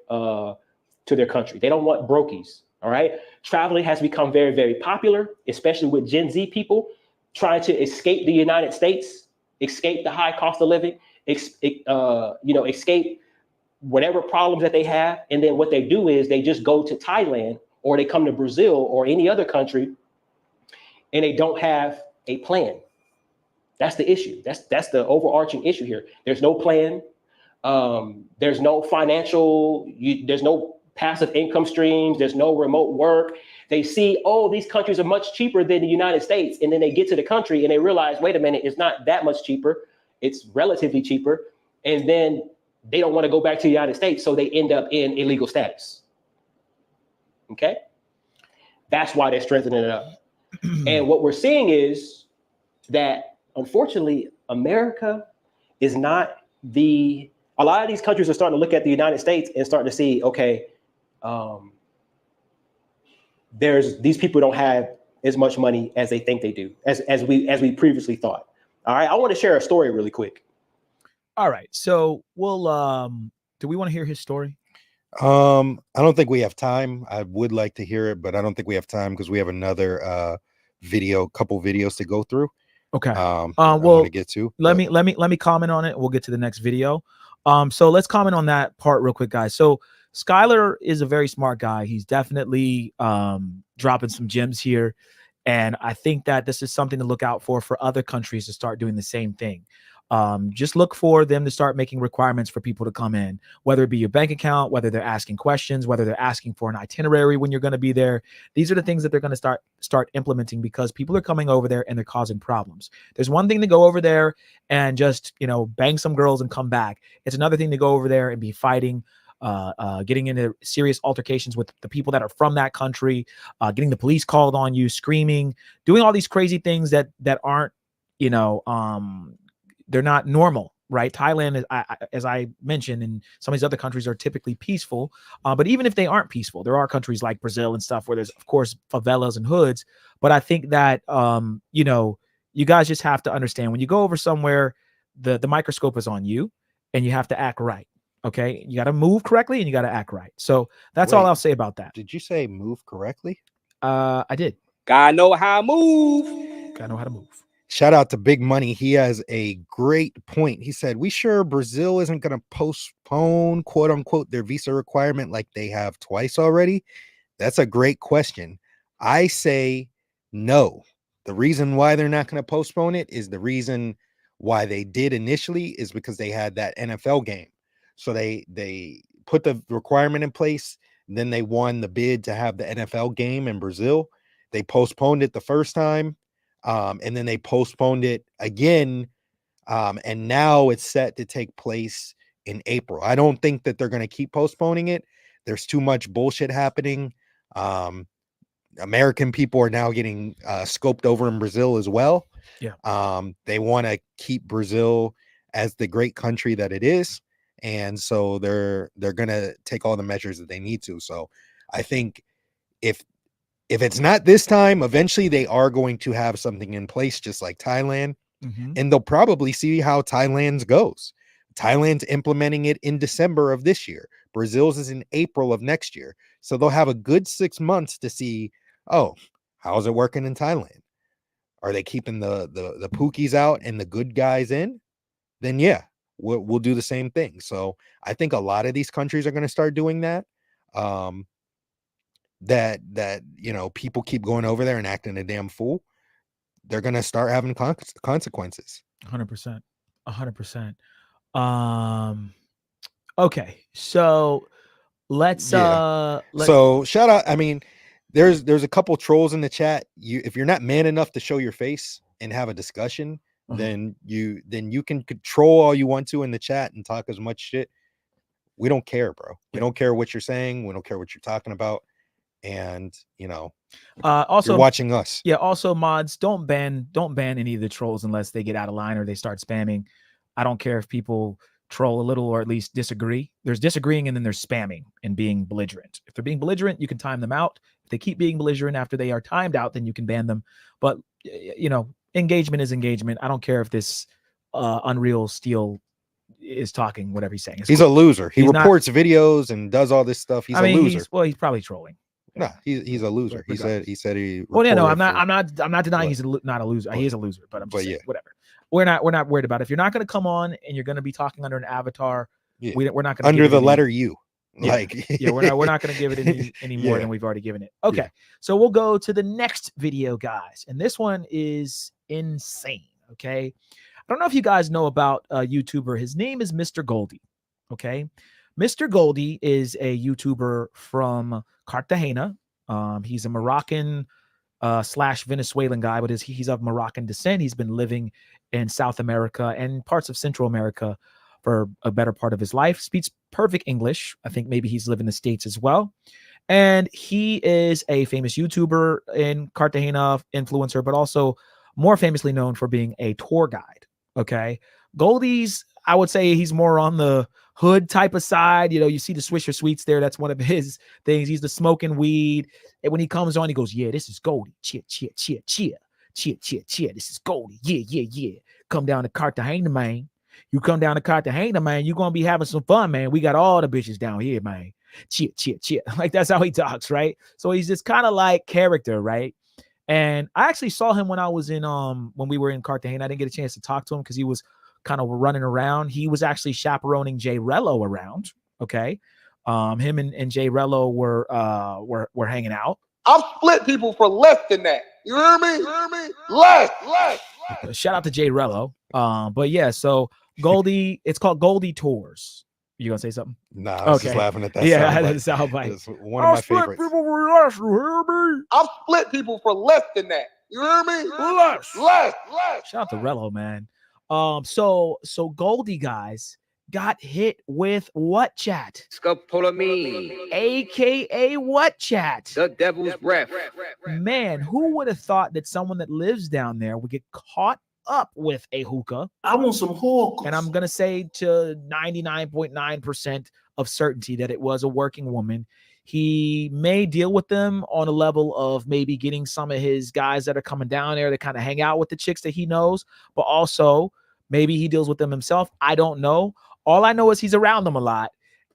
R: country. They don't want brokies, all right? Traveling has become very, very popular, especially with Gen Z people trying to escape the United States, escape the high cost of living, escape whatever problems that they have. And then what they do is they just go to Thailand or they come to Brazil or any other country and they don't have a plan. That's the issue. That's the overarching issue here. There's no plan. There's no financial, there's no passive income streams. There's no remote work. They see, oh, these countries are much cheaper than the United States. And then they get to the country and they realize, wait a minute, it's not that much cheaper. It's relatively cheaper. And then they don't want to go back to the United States. So they end up in illegal status. Okay. That's why they're strengthening it up. And what we're seeing is that, unfortunately, America is not a lot of these countries are starting to look at the United States and starting to see, okay, these people don't have as much money as they think they do, as we previously thought. All right, I want to share a story really quick.
H: All right, so we'll do we want to hear his story?
I: I don't think we have time. I would like to hear it, but I don't think we have time because we have another couple videos to go through.
H: Okay.
I: Well, to get to.
H: Let me comment on it. We'll get to the next video. So let's comment on that part real quick, guys. So Skylar is a very smart guy. He's definitely dropping some gems here. And I think that this is something to look out for other countries to start doing the same thing. Just look for them to start making requirements for people to come in, whether it be your bank account, whether they're asking questions, whether they're asking for an itinerary when you're going to be there. These are the things that they're going to start implementing because people are coming over there and they're causing problems. There's one thing to go over there and just, bang some girls and come back. It's another thing to go over there and be fighting, getting into serious altercations with the people that are from that country, getting the police called on you, screaming, doing all these crazy things that aren't, they're not normal, right? Thailand is, as I mentioned, and some of these other countries are typically peaceful. But even if they aren't peaceful, there are countries like Brazil and stuff where there's, of course, favelas and hoods. But I think that, you guys just have to understand when you go over somewhere, the microscope is on you and you have to act right. Okay. You got to move correctly and you got to act right. So that's all I'll say about that.
I: Did you say move correctly?
H: I did.
J: Gotta know how to move.
H: Gotta know how to move.
I: Shout out to Big Money. He has a great point. He said, we sure Brazil isn't going to postpone, quote unquote, their visa requirement like they have twice already? That's a great question. I say no. The reason why they're not going to postpone it is the reason why they did initially is because they had that NFL game. So they put the requirement in place. Then they won the bid to have the NFL game in Brazil. They postponed it the first time. And then they postponed it again. And now it's set to take place in April. I don't think that they're going to keep postponing it. There's too much bullshit happening. American people are now getting scoped over in Brazil as well.
H: Yeah.
I: They want to keep Brazil as the great country that it is. And so they're going to take all the measures that they need to. So I think if it's not this time, eventually they are going to have something in place, just like Thailand. And they'll probably see how Thailand's goes. Thailand's implementing it in December of this year. Brazil's is in April of next year. So they'll have a good 6 months to see, oh, how's it working in Thailand? Are they keeping the pookies out and the good guys in? Then yeah, we'll do the same thing. So I think a lot of these countries are going to start doing that. That people keep going over there and acting a damn fool. They're going to start having consequences.
H: 100%. 100%. Okay. So let's
I: so shout out. I mean, there's a couple trolls in the chat. If you're not man enough to show your face and have a discussion, then you can control all you want to in the chat and talk as much shit. We don't care, bro. We don't care what you're saying. We don't care what you're talking about. And also you're watching us.
H: Yeah. Also, mods, don't ban any of the trolls unless they get out of line or they start spamming. I don't care if people troll a little or at least disagree. There's disagreeing and then there's spamming and being belligerent. If they're being belligerent, you can time them out. If they keep being belligerent after they are timed out, then you can ban them. But engagement is engagement. I don't care if this Unreal Steel is talking whatever he's saying.
I: He's a loser. He reports videos and does all this stuff. He's a loser.
H: He's probably trolling.
I: No, he's a loser. He said he.
H: Well, yeah, no, I'm not denying he's not a loser. He is a loser, but I'm just saying, whatever. We're not worried about it. If you're not going to come on and you're going to be talking under an avatar, we're not going to
I: under the letter U.
H: We're not going to give it any more than we've already given it. Okay, so we'll go to the next video, guys, and this one is insane. Okay, I don't know if you guys know about a YouTuber. His name is Mr. Goldie. Okay, Mr. Goldie is a YouTuber from Cartagena. He's a Moroccan / Venezuelan guy, but he's of Moroccan descent. He's been living in South America and parts of Central America for a better part of his life. Speaks perfect English. I think maybe he's lived in the States as well. And he is a famous YouTuber in Cartagena, influencer, but also more famously known for being a tour guide. Okay. Goldie's, I would say he's more on the hood type of side. You know, you see the Swisher Sweets there. That's one of his things. He's the smoking weed. And when he comes on, he goes, yeah, this is Goldie. Cheer, cheer, cheer, cheer. Cheer, cheer, cheer. This is Goldie. Yeah, yeah, yeah. Come down to Cartagena, man. You come down to Cartagena, man, you're going to be having some fun, man. We got all the bitches down here, man. Cheer, cheer, cheer. Like, that's how he talks, right? So he's this kind of like character, right? And I actually saw him when I was in, when we were in Cartagena. I didn't get a chance to talk to him because he was kind of running around. He was actually chaperoning Jay Rello around, okay? Him and Jay Rello were hanging out.
L: I've split people for less than that. You hear me? Less.
H: Shout out to Jay Rello. But yeah, so Goldie, it's called Goldie Tours. You gonna say something?
I: Nah, I was just laughing at that.
H: Yeah, that's soundbite.
I: It's one of my favorites.
L: People for less, you hear me? I've split people for less than that. You hear me? Less.
H: Shout out to Rello, man. So Goldie, guys, got hit with what, chat?
J: Scopolamine,
H: aka what, chat?
J: the devil's breath.
H: Man, who would have thought that someone that lives down there would get caught up with a hookah?
O: I want some hookahs.
H: And I'm gonna say to 99.9% of certainty that it was a working woman. He may deal with them on a level of maybe getting some of his guys that are coming down there to kind of hang out with the chicks that he knows, but also maybe he deals with them himself. I don't know. All I know is he's around them a lot,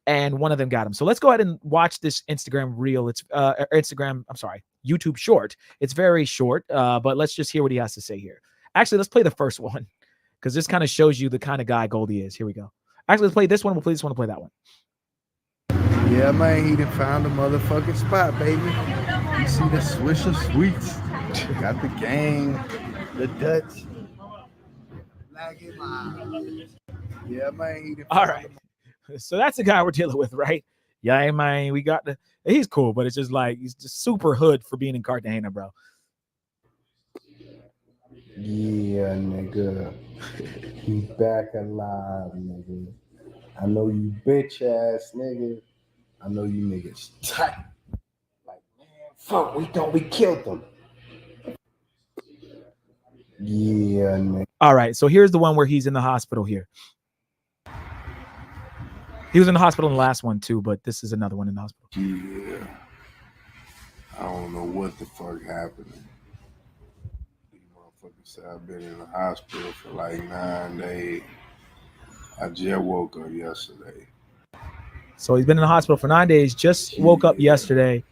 H: and one of them got him. So let's go ahead and watch this Instagram reel. It's YouTube short. It's very short, but let's just hear what he has to say here. Actually, let's play the first one because this kind of shows you the kind of guy Goldie is. Here we go. Actually, let's play this one. We'll play this one to play that one.
T: Yeah, man, he done found a motherfucking spot, baby. You see the Swisher Sweets. Got the gang, the Dutch. Yeah, man, he done
H: All right. So that's the guy we're dealing with, right? Yeah, man, we got he's cool, but it's just like, he's just super hood for being in Cartagena, bro.
T: Yeah, nigga. He's back alive, nigga. I know you bitch ass nigga. I know you niggas tight. Like, man, fuck, we thought we killed them. Yeah, nigga.
H: All right, so here's the one where he's in the hospital here. He was in the hospital in the last one too, but this is another one in the hospital.
T: Yeah. I don't know what the fuck happened. So I've been in the hospital for like 9 days. I just woke up yesterday.
H: So he's been in the hospital for 9 days, just woke up yesterday,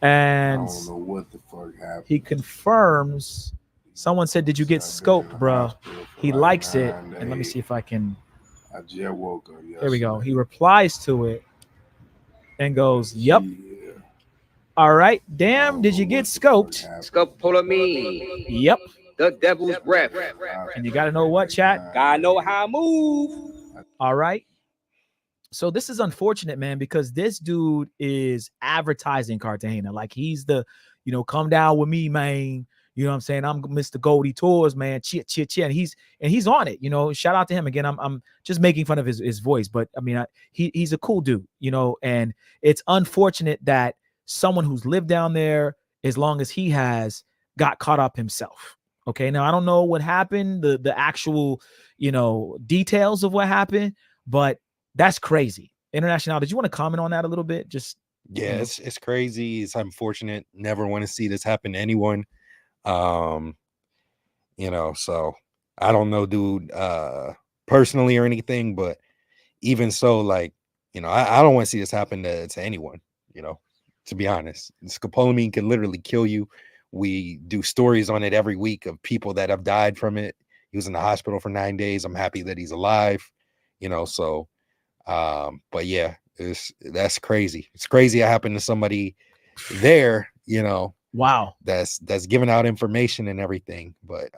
H: and
T: I don't know what the fuck happened.
H: he confirms, someone said, did you get scoped, bro? He likes it, and let me see if I can.
T: I just woke up yesterday.
H: There we go. He replies to it and goes, yep. All right, damn, did you get scoped?
J: Scopolamine,
H: Yep.
J: the devil's breath.
H: And you got to know what, chat?
J: Gotta know how I move.
H: All right. So this is unfortunate, man, because this dude is advertising Cartagena. Like, he's the, come down with me, man. You know what I'm saying? I'm Mr. Goldie Tours, man. Cheer, cheer, cheer. And he's on it, shout out to him again. I'm just making fun of his voice, but I mean, he's a cool dude, and it's unfortunate that someone who's lived down there as long as he has got caught up himself. Okay. Now I don't know what happened, the actual, details of what happened, but that's crazy. International. Did you want to comment on that a little bit? Just,
I: yeah, it's crazy. It's unfortunate. Never want to see this happen to anyone. So I don't know, dude, personally or anything, but even so, like, I don't want to see this happen to anyone, to be honest. Scopolamine can literally kill you. We do stories on it every week of people that have died from it. He was in the hospital for 9 days. I'm happy that he's alive, but yeah, that's crazy. It's crazy it happened to somebody there,
H: wow,
I: that's giving out information and everything. But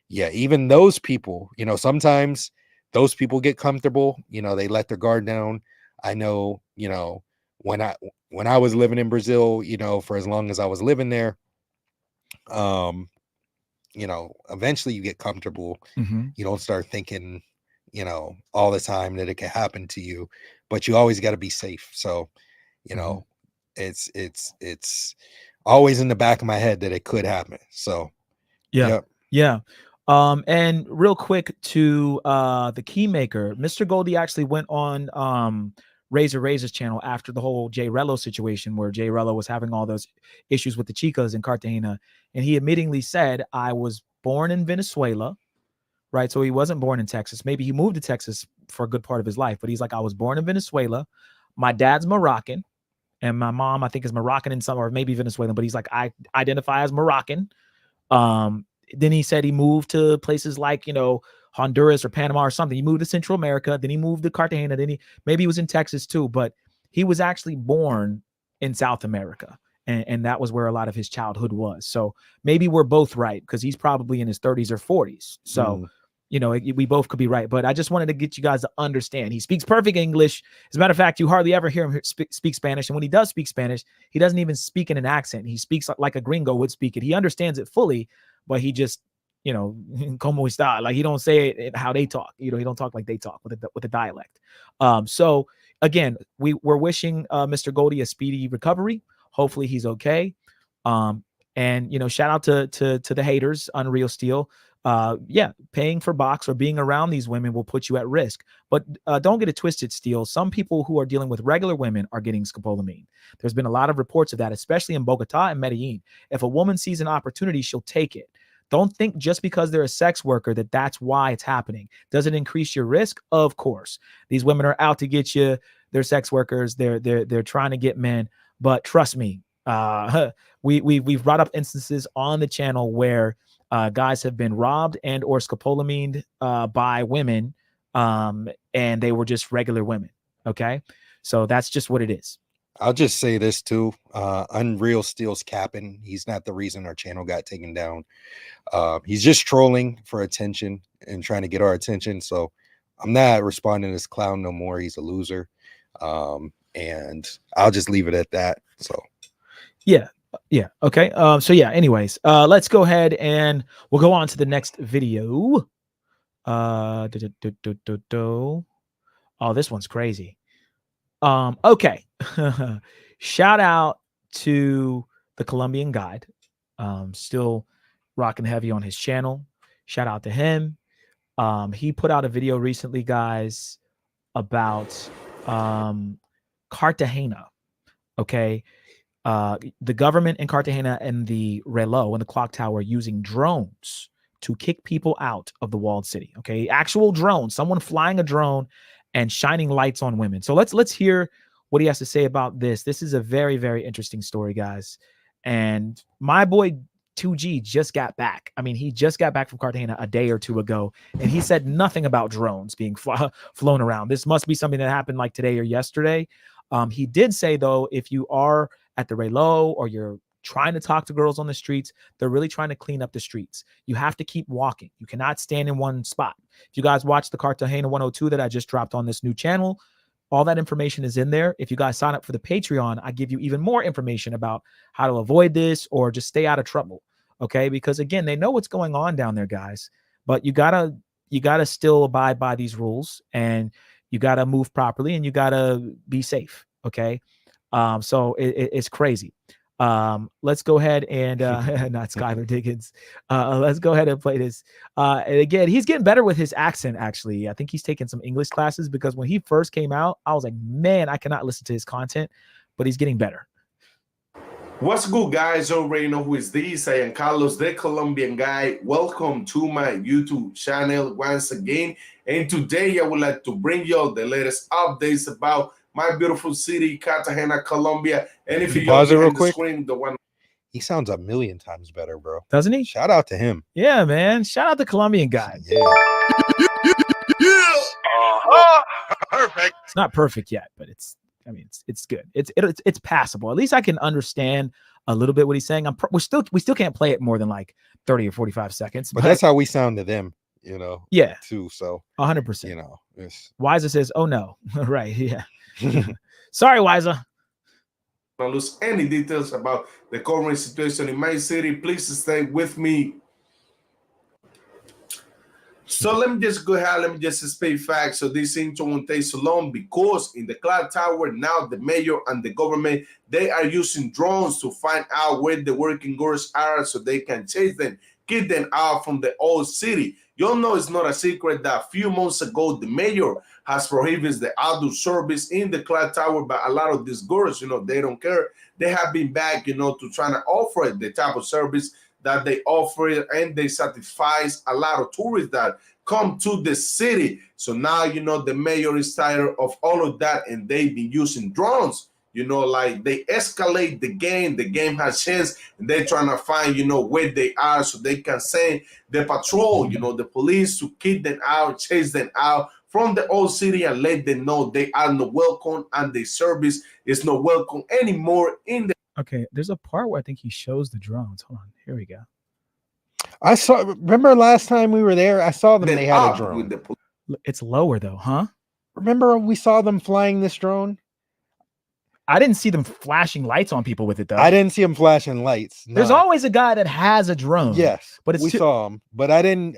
I: yeah, even those people, sometimes those people get comfortable, they let their guard down. I know, when I was living in Brazil, for as long as I was living there, eventually you get comfortable.
H: Mm-hmm.
I: You don't start thinking, all the time that it can happen to you, but you always got to be safe. So, it's always in the back of my head that it could happen. So,
H: yeah.
I: yep.
H: Yeah. And real quick to the Keymaker, Mr. Goldie actually went on Razor's channel after the whole Jay Rello situation, where Jay Rello was having all those issues with the chicas in Cartagena, and he admittingly said, I was born in Venezuela, right? So he wasn't born in Texas. Maybe he moved to Texas for a good part of his life, but he's like, I was born in Venezuela. My dad's Moroccan, and my mom, I think, is Moroccan in some, or maybe Venezuelan, but he's like, I identify as Moroccan. Then he said he moved to places like, Honduras or Panama or something. He moved to Central America. Then he moved to Cartagena. Then maybe he was in Texas too, but he was actually born in South America. And that was where a lot of his childhood was. So maybe we're both right, because he's probably in his 30s or 40s. So, we both could be right. But I just wanted to get you guys to understand. He speaks perfect English. As a matter of fact, you hardly ever hear him speak Spanish. And when he does speak Spanish, he doesn't even speak in an accent. He speaks like a gringo would speak it. He understands it fully, but he just, como está, like he don't say it how they talk. He don't talk like they talk with the dialect. So again, we're wishing Mr. Goldie a speedy recovery. Hopefully he's okay. And shout out to the haters, Unreal Steel. Paying for box or being around these women will put you at risk. But don't get it twisted, Steel. Some people who are dealing with regular women are getting scopolamine. There's been a lot of reports of that, especially in Bogota and Medellin. If a woman sees an opportunity, she'll take it. Don't think just because they're a sex worker that's why it's happening. Does it increase your risk? Of course. These women are out to get you. They're sex workers. They're trying to get men. But trust me, we've brought up instances on the channel where guys have been robbed and or scopolamined by women, and they were just regular women. Okay, so that's just what it is.
I: I'll just say this too. Unreal Steel's capping. He's not the reason our channel got taken down. He's just trolling for attention and trying to get our attention. So I'm not responding to this clown no more. He's a loser. And I'll just leave it at that. So
H: yeah. Okay. Anyways, let's go ahead and we'll go on to the next video. Oh, this one's crazy. Okay. Shout out to the Colombian guide. Still rocking heavy on his channel. Shout out to him. He put out a video recently, guys, about Cartagena. Okay. The government in Cartagena and the reloj and the clock tower using drones to kick people out of the walled city. Okay. Actual drones, someone flying a drone and shining lights on women. So let's hear what he has to say about this. This is a very, very interesting story, guys. And my boy 2G just got back. I mean, he just got back from Cartagena a day or two ago, and he said nothing about drones being flown around. This must be something that happened like today or yesterday. He did say, though, if you are at the reloj or you're trying to talk to girls on the streets, they're really trying to clean up the streets. You have to keep walking. You cannot stand in one spot. If you guys watch the Cartagena 102 that I just dropped on this new channel, all that information is in there. If you guys sign up for the Patreon, I give you even more information about how to avoid this or just stay out of trouble. Okay. Because again, they know what's going on down there, guys, but you gotta still abide by these rules, and you gotta move properly, and you gotta be safe. Okay. So it's crazy. Let's go ahead and not Skylar Diggins. Let's go ahead and play this. And again, he's getting better with his accent. Actually, I think he's taking some English classes, because when he first came out, I was like, man, I cannot listen to his content, but he's getting better.
U: What's good, guys? You already know who is this. I am Carlos, the Colombian guy. Welcome to my YouTube channel once again. And today I would like to bring you all the latest updates about my beautiful city, Cartagena, Colombia. And if you
I: pause it real
U: the
I: quick,
U: screen, the one
I: he sounds a million times better, bro.
H: Doesn't he?
I: Shout out to him.
H: Yeah, man. Shout out to Colombian guy.
I: Yeah.
U: Perfect.
H: It's not perfect yet, but it's good. It's passable. At least I can understand a little bit what he's saying. We still can't play it more than like 30 or 45 seconds.
I: But that's how we sound to them,
H: Yeah.
I: Too. So
H: 100%.
I: It's...
H: Wiza says, "Oh no." Right. Yeah. Sorry, Wiza.
U: Don't lose any details about the current situation in my city. Please stay with me. So let me just go ahead. Let me just speak facts. So this intro won't take so long, because in the clock tower now, the mayor and the government, they are using drones to find out where the working girls are so they can chase them. kick them out from the old city. You'll know it's not a secret that a few months ago, the mayor has prohibited the outdoor service in the clock tower, but a lot of these girls, they don't care. They have been back, to trying to offer the type of service that they offer, and they satisfy a lot of tourists that come to the city. So now, the mayor is tired of all of that, and they've been using drones. Like they escalate the game. The game has changed, and they're trying to find, where they are so they can send the patrol, the police to kick them out, chase them out from the old city and let them know they are not welcome and the service is not welcome anymore in the.
H: Okay, there's a part where I think he shows the drones. Hold on, here we go.
I: Remember last time we were there, I saw them, they had a drone.
H: It's lower though, huh?
I: Remember we saw them flying this drone?
H: I didn't see them flashing lights on people with it though.
I: I didn't see them flashing lights. No.
H: There's always a guy that has a drone.
I: Yes,
H: but
I: we saw them, but I didn't.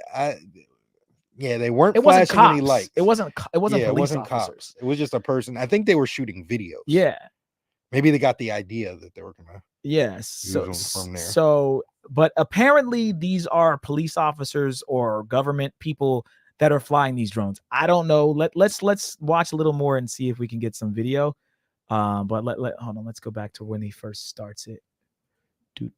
I: Yeah, they weren't flashing any lights.
H: It wasn't police officers.
I: Cops. It was just a person. I think they were shooting videos.
H: Yeah,
I: maybe they got the idea that they were gonna.
H: Yes.
I: So from there.
H: So, but apparently these are police officers or government people that are flying these drones. I don't know. Let's watch a little more and see if we can get some video. But hold on, let's go back to when he first starts it. Okay,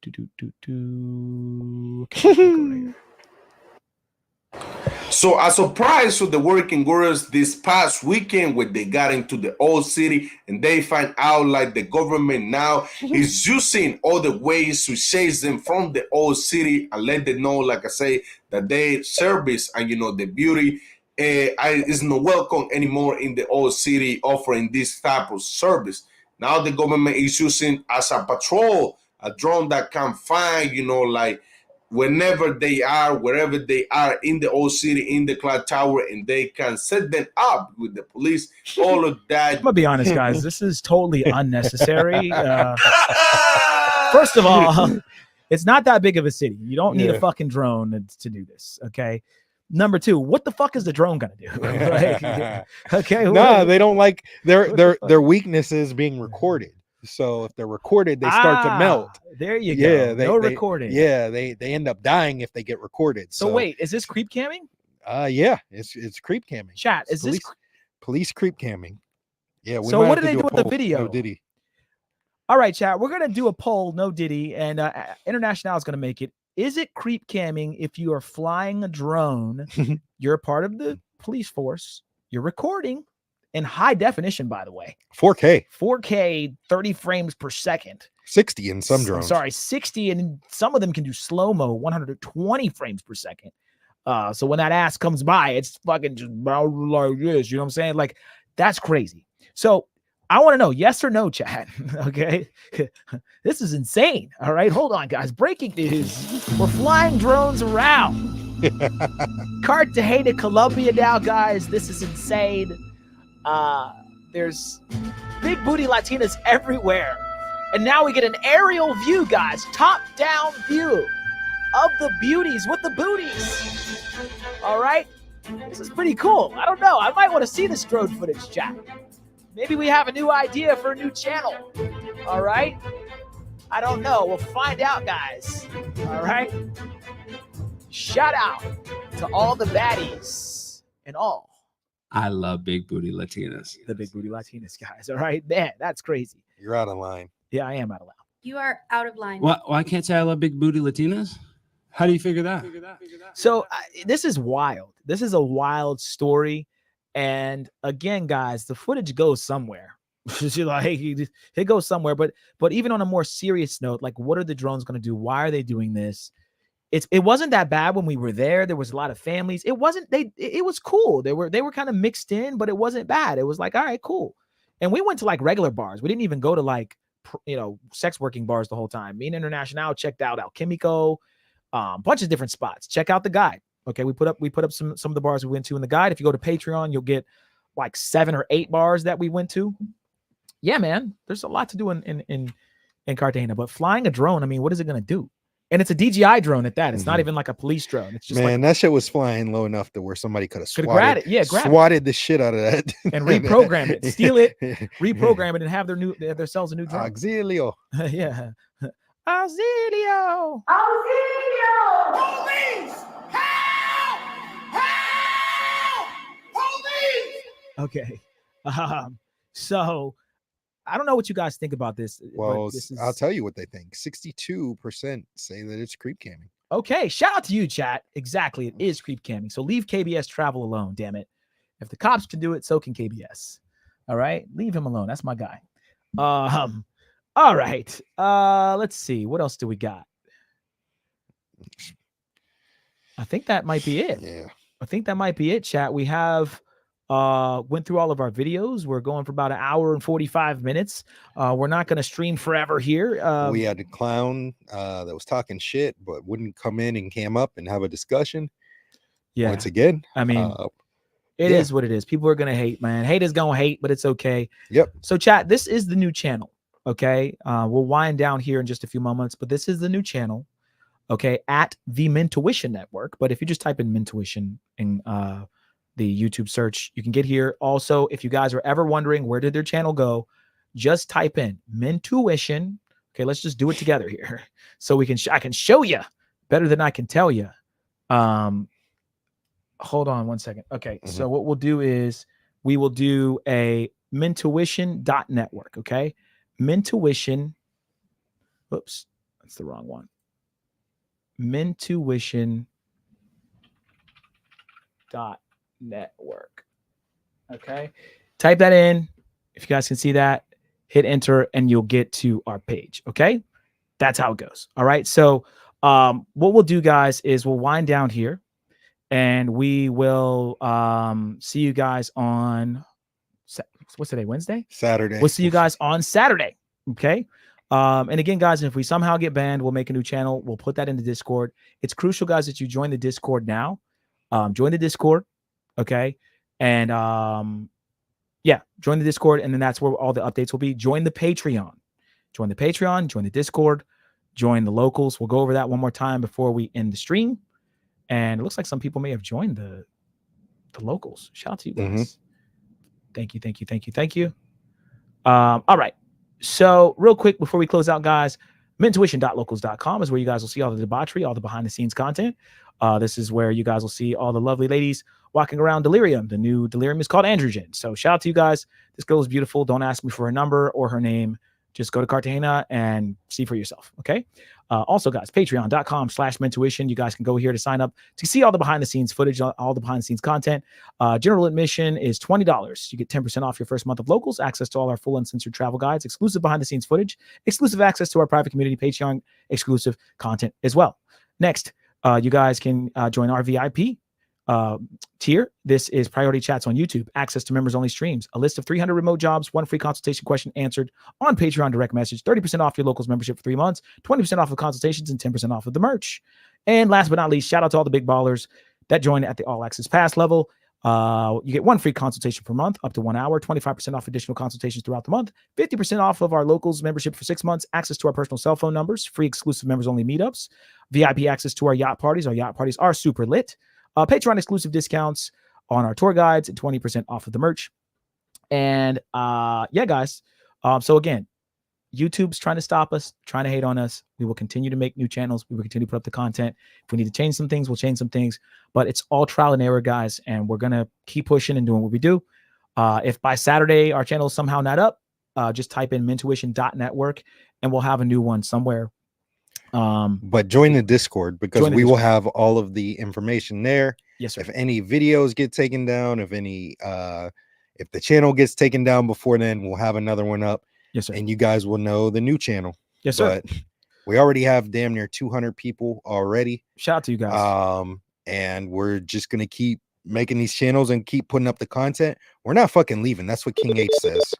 U: So a surprise to the working girls this past weekend when they got into the old city and they find out like the government now is using all the ways to chase them from the old city and let them know, like I say, that their service and the beauty is not welcome anymore in the old city offering this type of service. Now the government is using as a patrol a drone that can find, like whenever they are, wherever they are in the old city, in the clock tower, and they can set them up with the police, all of that.
H: I'm gonna be honest, guys, this is totally unnecessary. First of all, it's not that big of a city. You don't need a fucking drone to do this, okay? Number two, what the fuck is the drone gonna do? Okay,
I: no, they don't like their weaknesses being recorded. So if they're recorded, they start to melt.
H: There you go.
I: They
H: recording.
I: Yeah, they end up dying if they get recorded.
H: So wait, is this creep camming?
I: Yeah, it's creep camming.
H: Chat, is this
I: police creep camming? Yeah.
H: So what do they do with the video?
I: No Diddy.
H: All right, chat. We're gonna do a poll. No Diddy, and International is gonna make it. Is it creep camming if you are flying a drone? You're a part of the police force. You're recording in high definition, by the way.
I: 4K,
H: 30 frames per second.
I: 60 in some drones.
H: Sorry, 60, and some of them can do slow-mo, 120 frames per second. So when that ass comes by, it's fucking just like this. You know what I'm saying? Like, that's crazy. So I want to know, yes or no, chat. Okay. This is insane. All right. Hold on, guys. Breaking news. We're flying drones around. Cartagena, Colombia now, guys. This is insane. There's big booty Latinas everywhere. And now we get an aerial view, guys. Top-down view of the beauties with the booties. All right. This is pretty cool. I don't know. I might want to see this drone footage, chat. Maybe we have a new idea for a new channel. All right. I don't know. We'll find out, guys. All right. Shout out to all the baddies and all.
S: I love big booty Latinas.
H: The big booty Latinas, guys. All right. Man, that's crazy.
I: You're out of line.
H: Yeah, I am out of line.
D: You are out of line.
S: Why can't I say I love big booty Latinas? How do you figure that?
H: So this is wild. This is a wild story. And again, guys, the footage goes somewhere. It goes somewhere. But even on a more serious note, like, what are the drones going to do? Why are they doing this? It wasn't that bad when we were there. There was a lot of families. It was cool. They were kind of mixed in, but it wasn't bad. It was like, all right, cool. And we went to like regular bars. We didn't even go to like, sex working bars the whole time. Me and International checked out Alchemico, bunch of different spots. Check out the guide. Okay, we put up some of the bars we went to in the guide. If you go to Patreon, you'll get like 7 or 8 bars that we went to. Yeah, man, there's a lot to do in Cartagena. But flying a drone, I mean, what is it gonna do? And it's a DJI drone at that. It's not even like a police drone. It's just
I: that shit was flying low enough to where somebody could have swatted the shit out of that
H: and reprogram it, steal it, reprogram it, and have themselves a new drone.
I: Auxilio.
H: Yeah. Auxilio.
A: Police! Help! Help! Police!
H: Okay. So I don't know what you guys think about this.
I: Well,
H: but this is...
I: I'll tell you what they think. 62% say that it's creep camming.
H: Okay, shout out to you, chat. Exactly, it is creep camming. So leave KBS Travel alone, damn it. If the cops can do it, so can KBS. All right, leave him alone. That's my guy. All right. Let's see. What else do we got? I think that might be it.
I: Yeah.
H: I think that might be it, chat. We have went through all of our videos. We're going for about 1 hour and 45 minutes. We're not going to stream forever here.
I: We had a clown that was talking shit, but wouldn't come in and cam up and have a discussion.
H: Yeah.
I: Once again,
H: I mean, it is what it is. People are going to hate, man. Hate is going to hate, but it's okay.
I: Yep.
H: So chat, this is the new channel. Okay. We'll wind down here in just a few moments, but this is the new channel. Okay. At the Mentuition Network. But if you just type in Mentuition in the YouTube search, you can get here. Also, if you guys are ever wondering where did their channel go, just type in Mentuition. Okay. Let's just do it together here. So we can, I can show you better than I can tell you. Hold on one second. Okay. So what we'll do is we will do a Mentuition.network. Okay. Mentuition. Whoops. That's the wrong one. Mentuition.network. Okay. Type that in. If you guys can see that, hit enter and you'll get to our page. Okay. That's how it goes. All right. So what we'll do, guys, is we'll wind down here. And we will see you guys on, what's today, Wednesday?
I: Saturday.
H: We'll see you guys on Saturday, okay? And again, guys, if we somehow get banned, we'll make a new channel. We'll put that in the Discord. It's crucial, guys, that you join the Discord now. Join the Discord, okay? And, yeah, join the Discord, and then that's where all the updates will be. Join the Patreon. Join the Patreon, join the Discord, join the locals. We'll go over that one more time before we end the stream. And it looks like some people may have joined the locals. Shout out to you guys. Thank you, thank you, thank you, thank you. All right. So real quick before we close out, guys, mentuition.locals.com is where you guys will see all the debauchery, all the behind-the-scenes content. This is where you guys will see all the lovely ladies walking around Delirium. The new Delirium is called Androgen. So shout out to you guys. This girl is beautiful. Don't ask me for her number or her name. Just go to Cartagena and see for yourself. Okay. Also, guys, patreon.com/Mentuition. You guys can go here to sign up to see all the behind the scenes footage, all the behind the scenes content. General admission is $20. You get 10% off your first month of locals, access to all our full uncensored travel guides, exclusive behind the scenes footage, exclusive access to our private community, Patreon exclusive content as well. Next, you guys can join our VIP tier. This is priority chats on YouTube, access to members only streams, a list of 300 remote jobs, 1 free consultation question answered on Patreon direct message, 30% off your locals membership for 3 months, 20% off of consultations, and 10% off of the merch. And last but not least, shout out to all the big ballers that join at the all access pass level. You get 1 free consultation per month, up to 1 hour, 25% off additional consultations throughout the month, 50% off of our locals membership for 6 months, access to our personal cell phone numbers, free exclusive members only meetups, VIP access to our yacht parties. Our yacht parties are super lit. Patreon exclusive discounts on our tour guides and 20% off of the merch. And yeah, guys. So again, YouTube's trying to stop us, trying to hate on us. We will continue to make new channels. We will continue to put up the content. If we need to change some things, we'll change some things. But it's all trial and error, guys. And we're going to keep pushing and doing what we do. If by Saturday our channel is somehow not up, just type in mentuition.network and we'll have a new one somewhere.
I: But join the Discord because we will have all of the information there.
H: Yes, sir.
I: If any videos get taken down, if any if the channel gets taken down before then, we'll have another one up.
H: Yes, sir.
I: And you guys will know the new channel.
H: Yes, sir.
I: But we already have damn near 200 people already.
H: Shout out to you guys.
I: And we're just gonna keep making these channels and keep putting up the content. We're not fucking leaving. That's what King H says.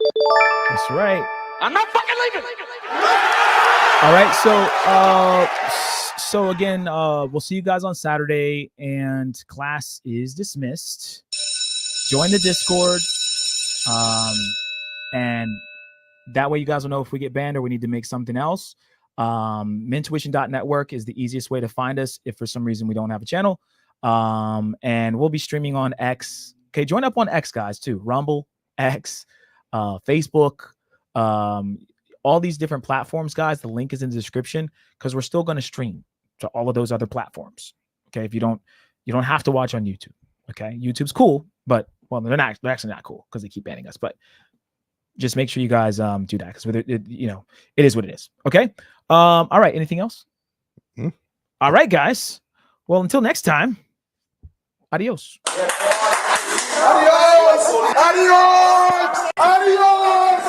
H: That's right.
A: I'm not fucking leaving.
H: All right, so again, we'll see you guys on Saturday, and class is dismissed. Join the Discord, and that way you guys will know if we get banned or we need to make something else. Mentuition.network is the easiest way to find us if for some reason we don't have a channel. And we'll be streaming on X. Okay, join up on X, guys, too. Rumble, X, Facebook, all these different platforms, guys. The link is in the description because we're still going to stream to all of those other platforms. Okay, if you don't have to watch on YouTube. Okay, YouTube's cool, but well, they're actually not cool because they keep banning us. But just make sure you guys do that because it is what it is. Okay. All right. Anything else? All right, guys. Well, until next time. Adios.
A: Adios! Adios! Adios!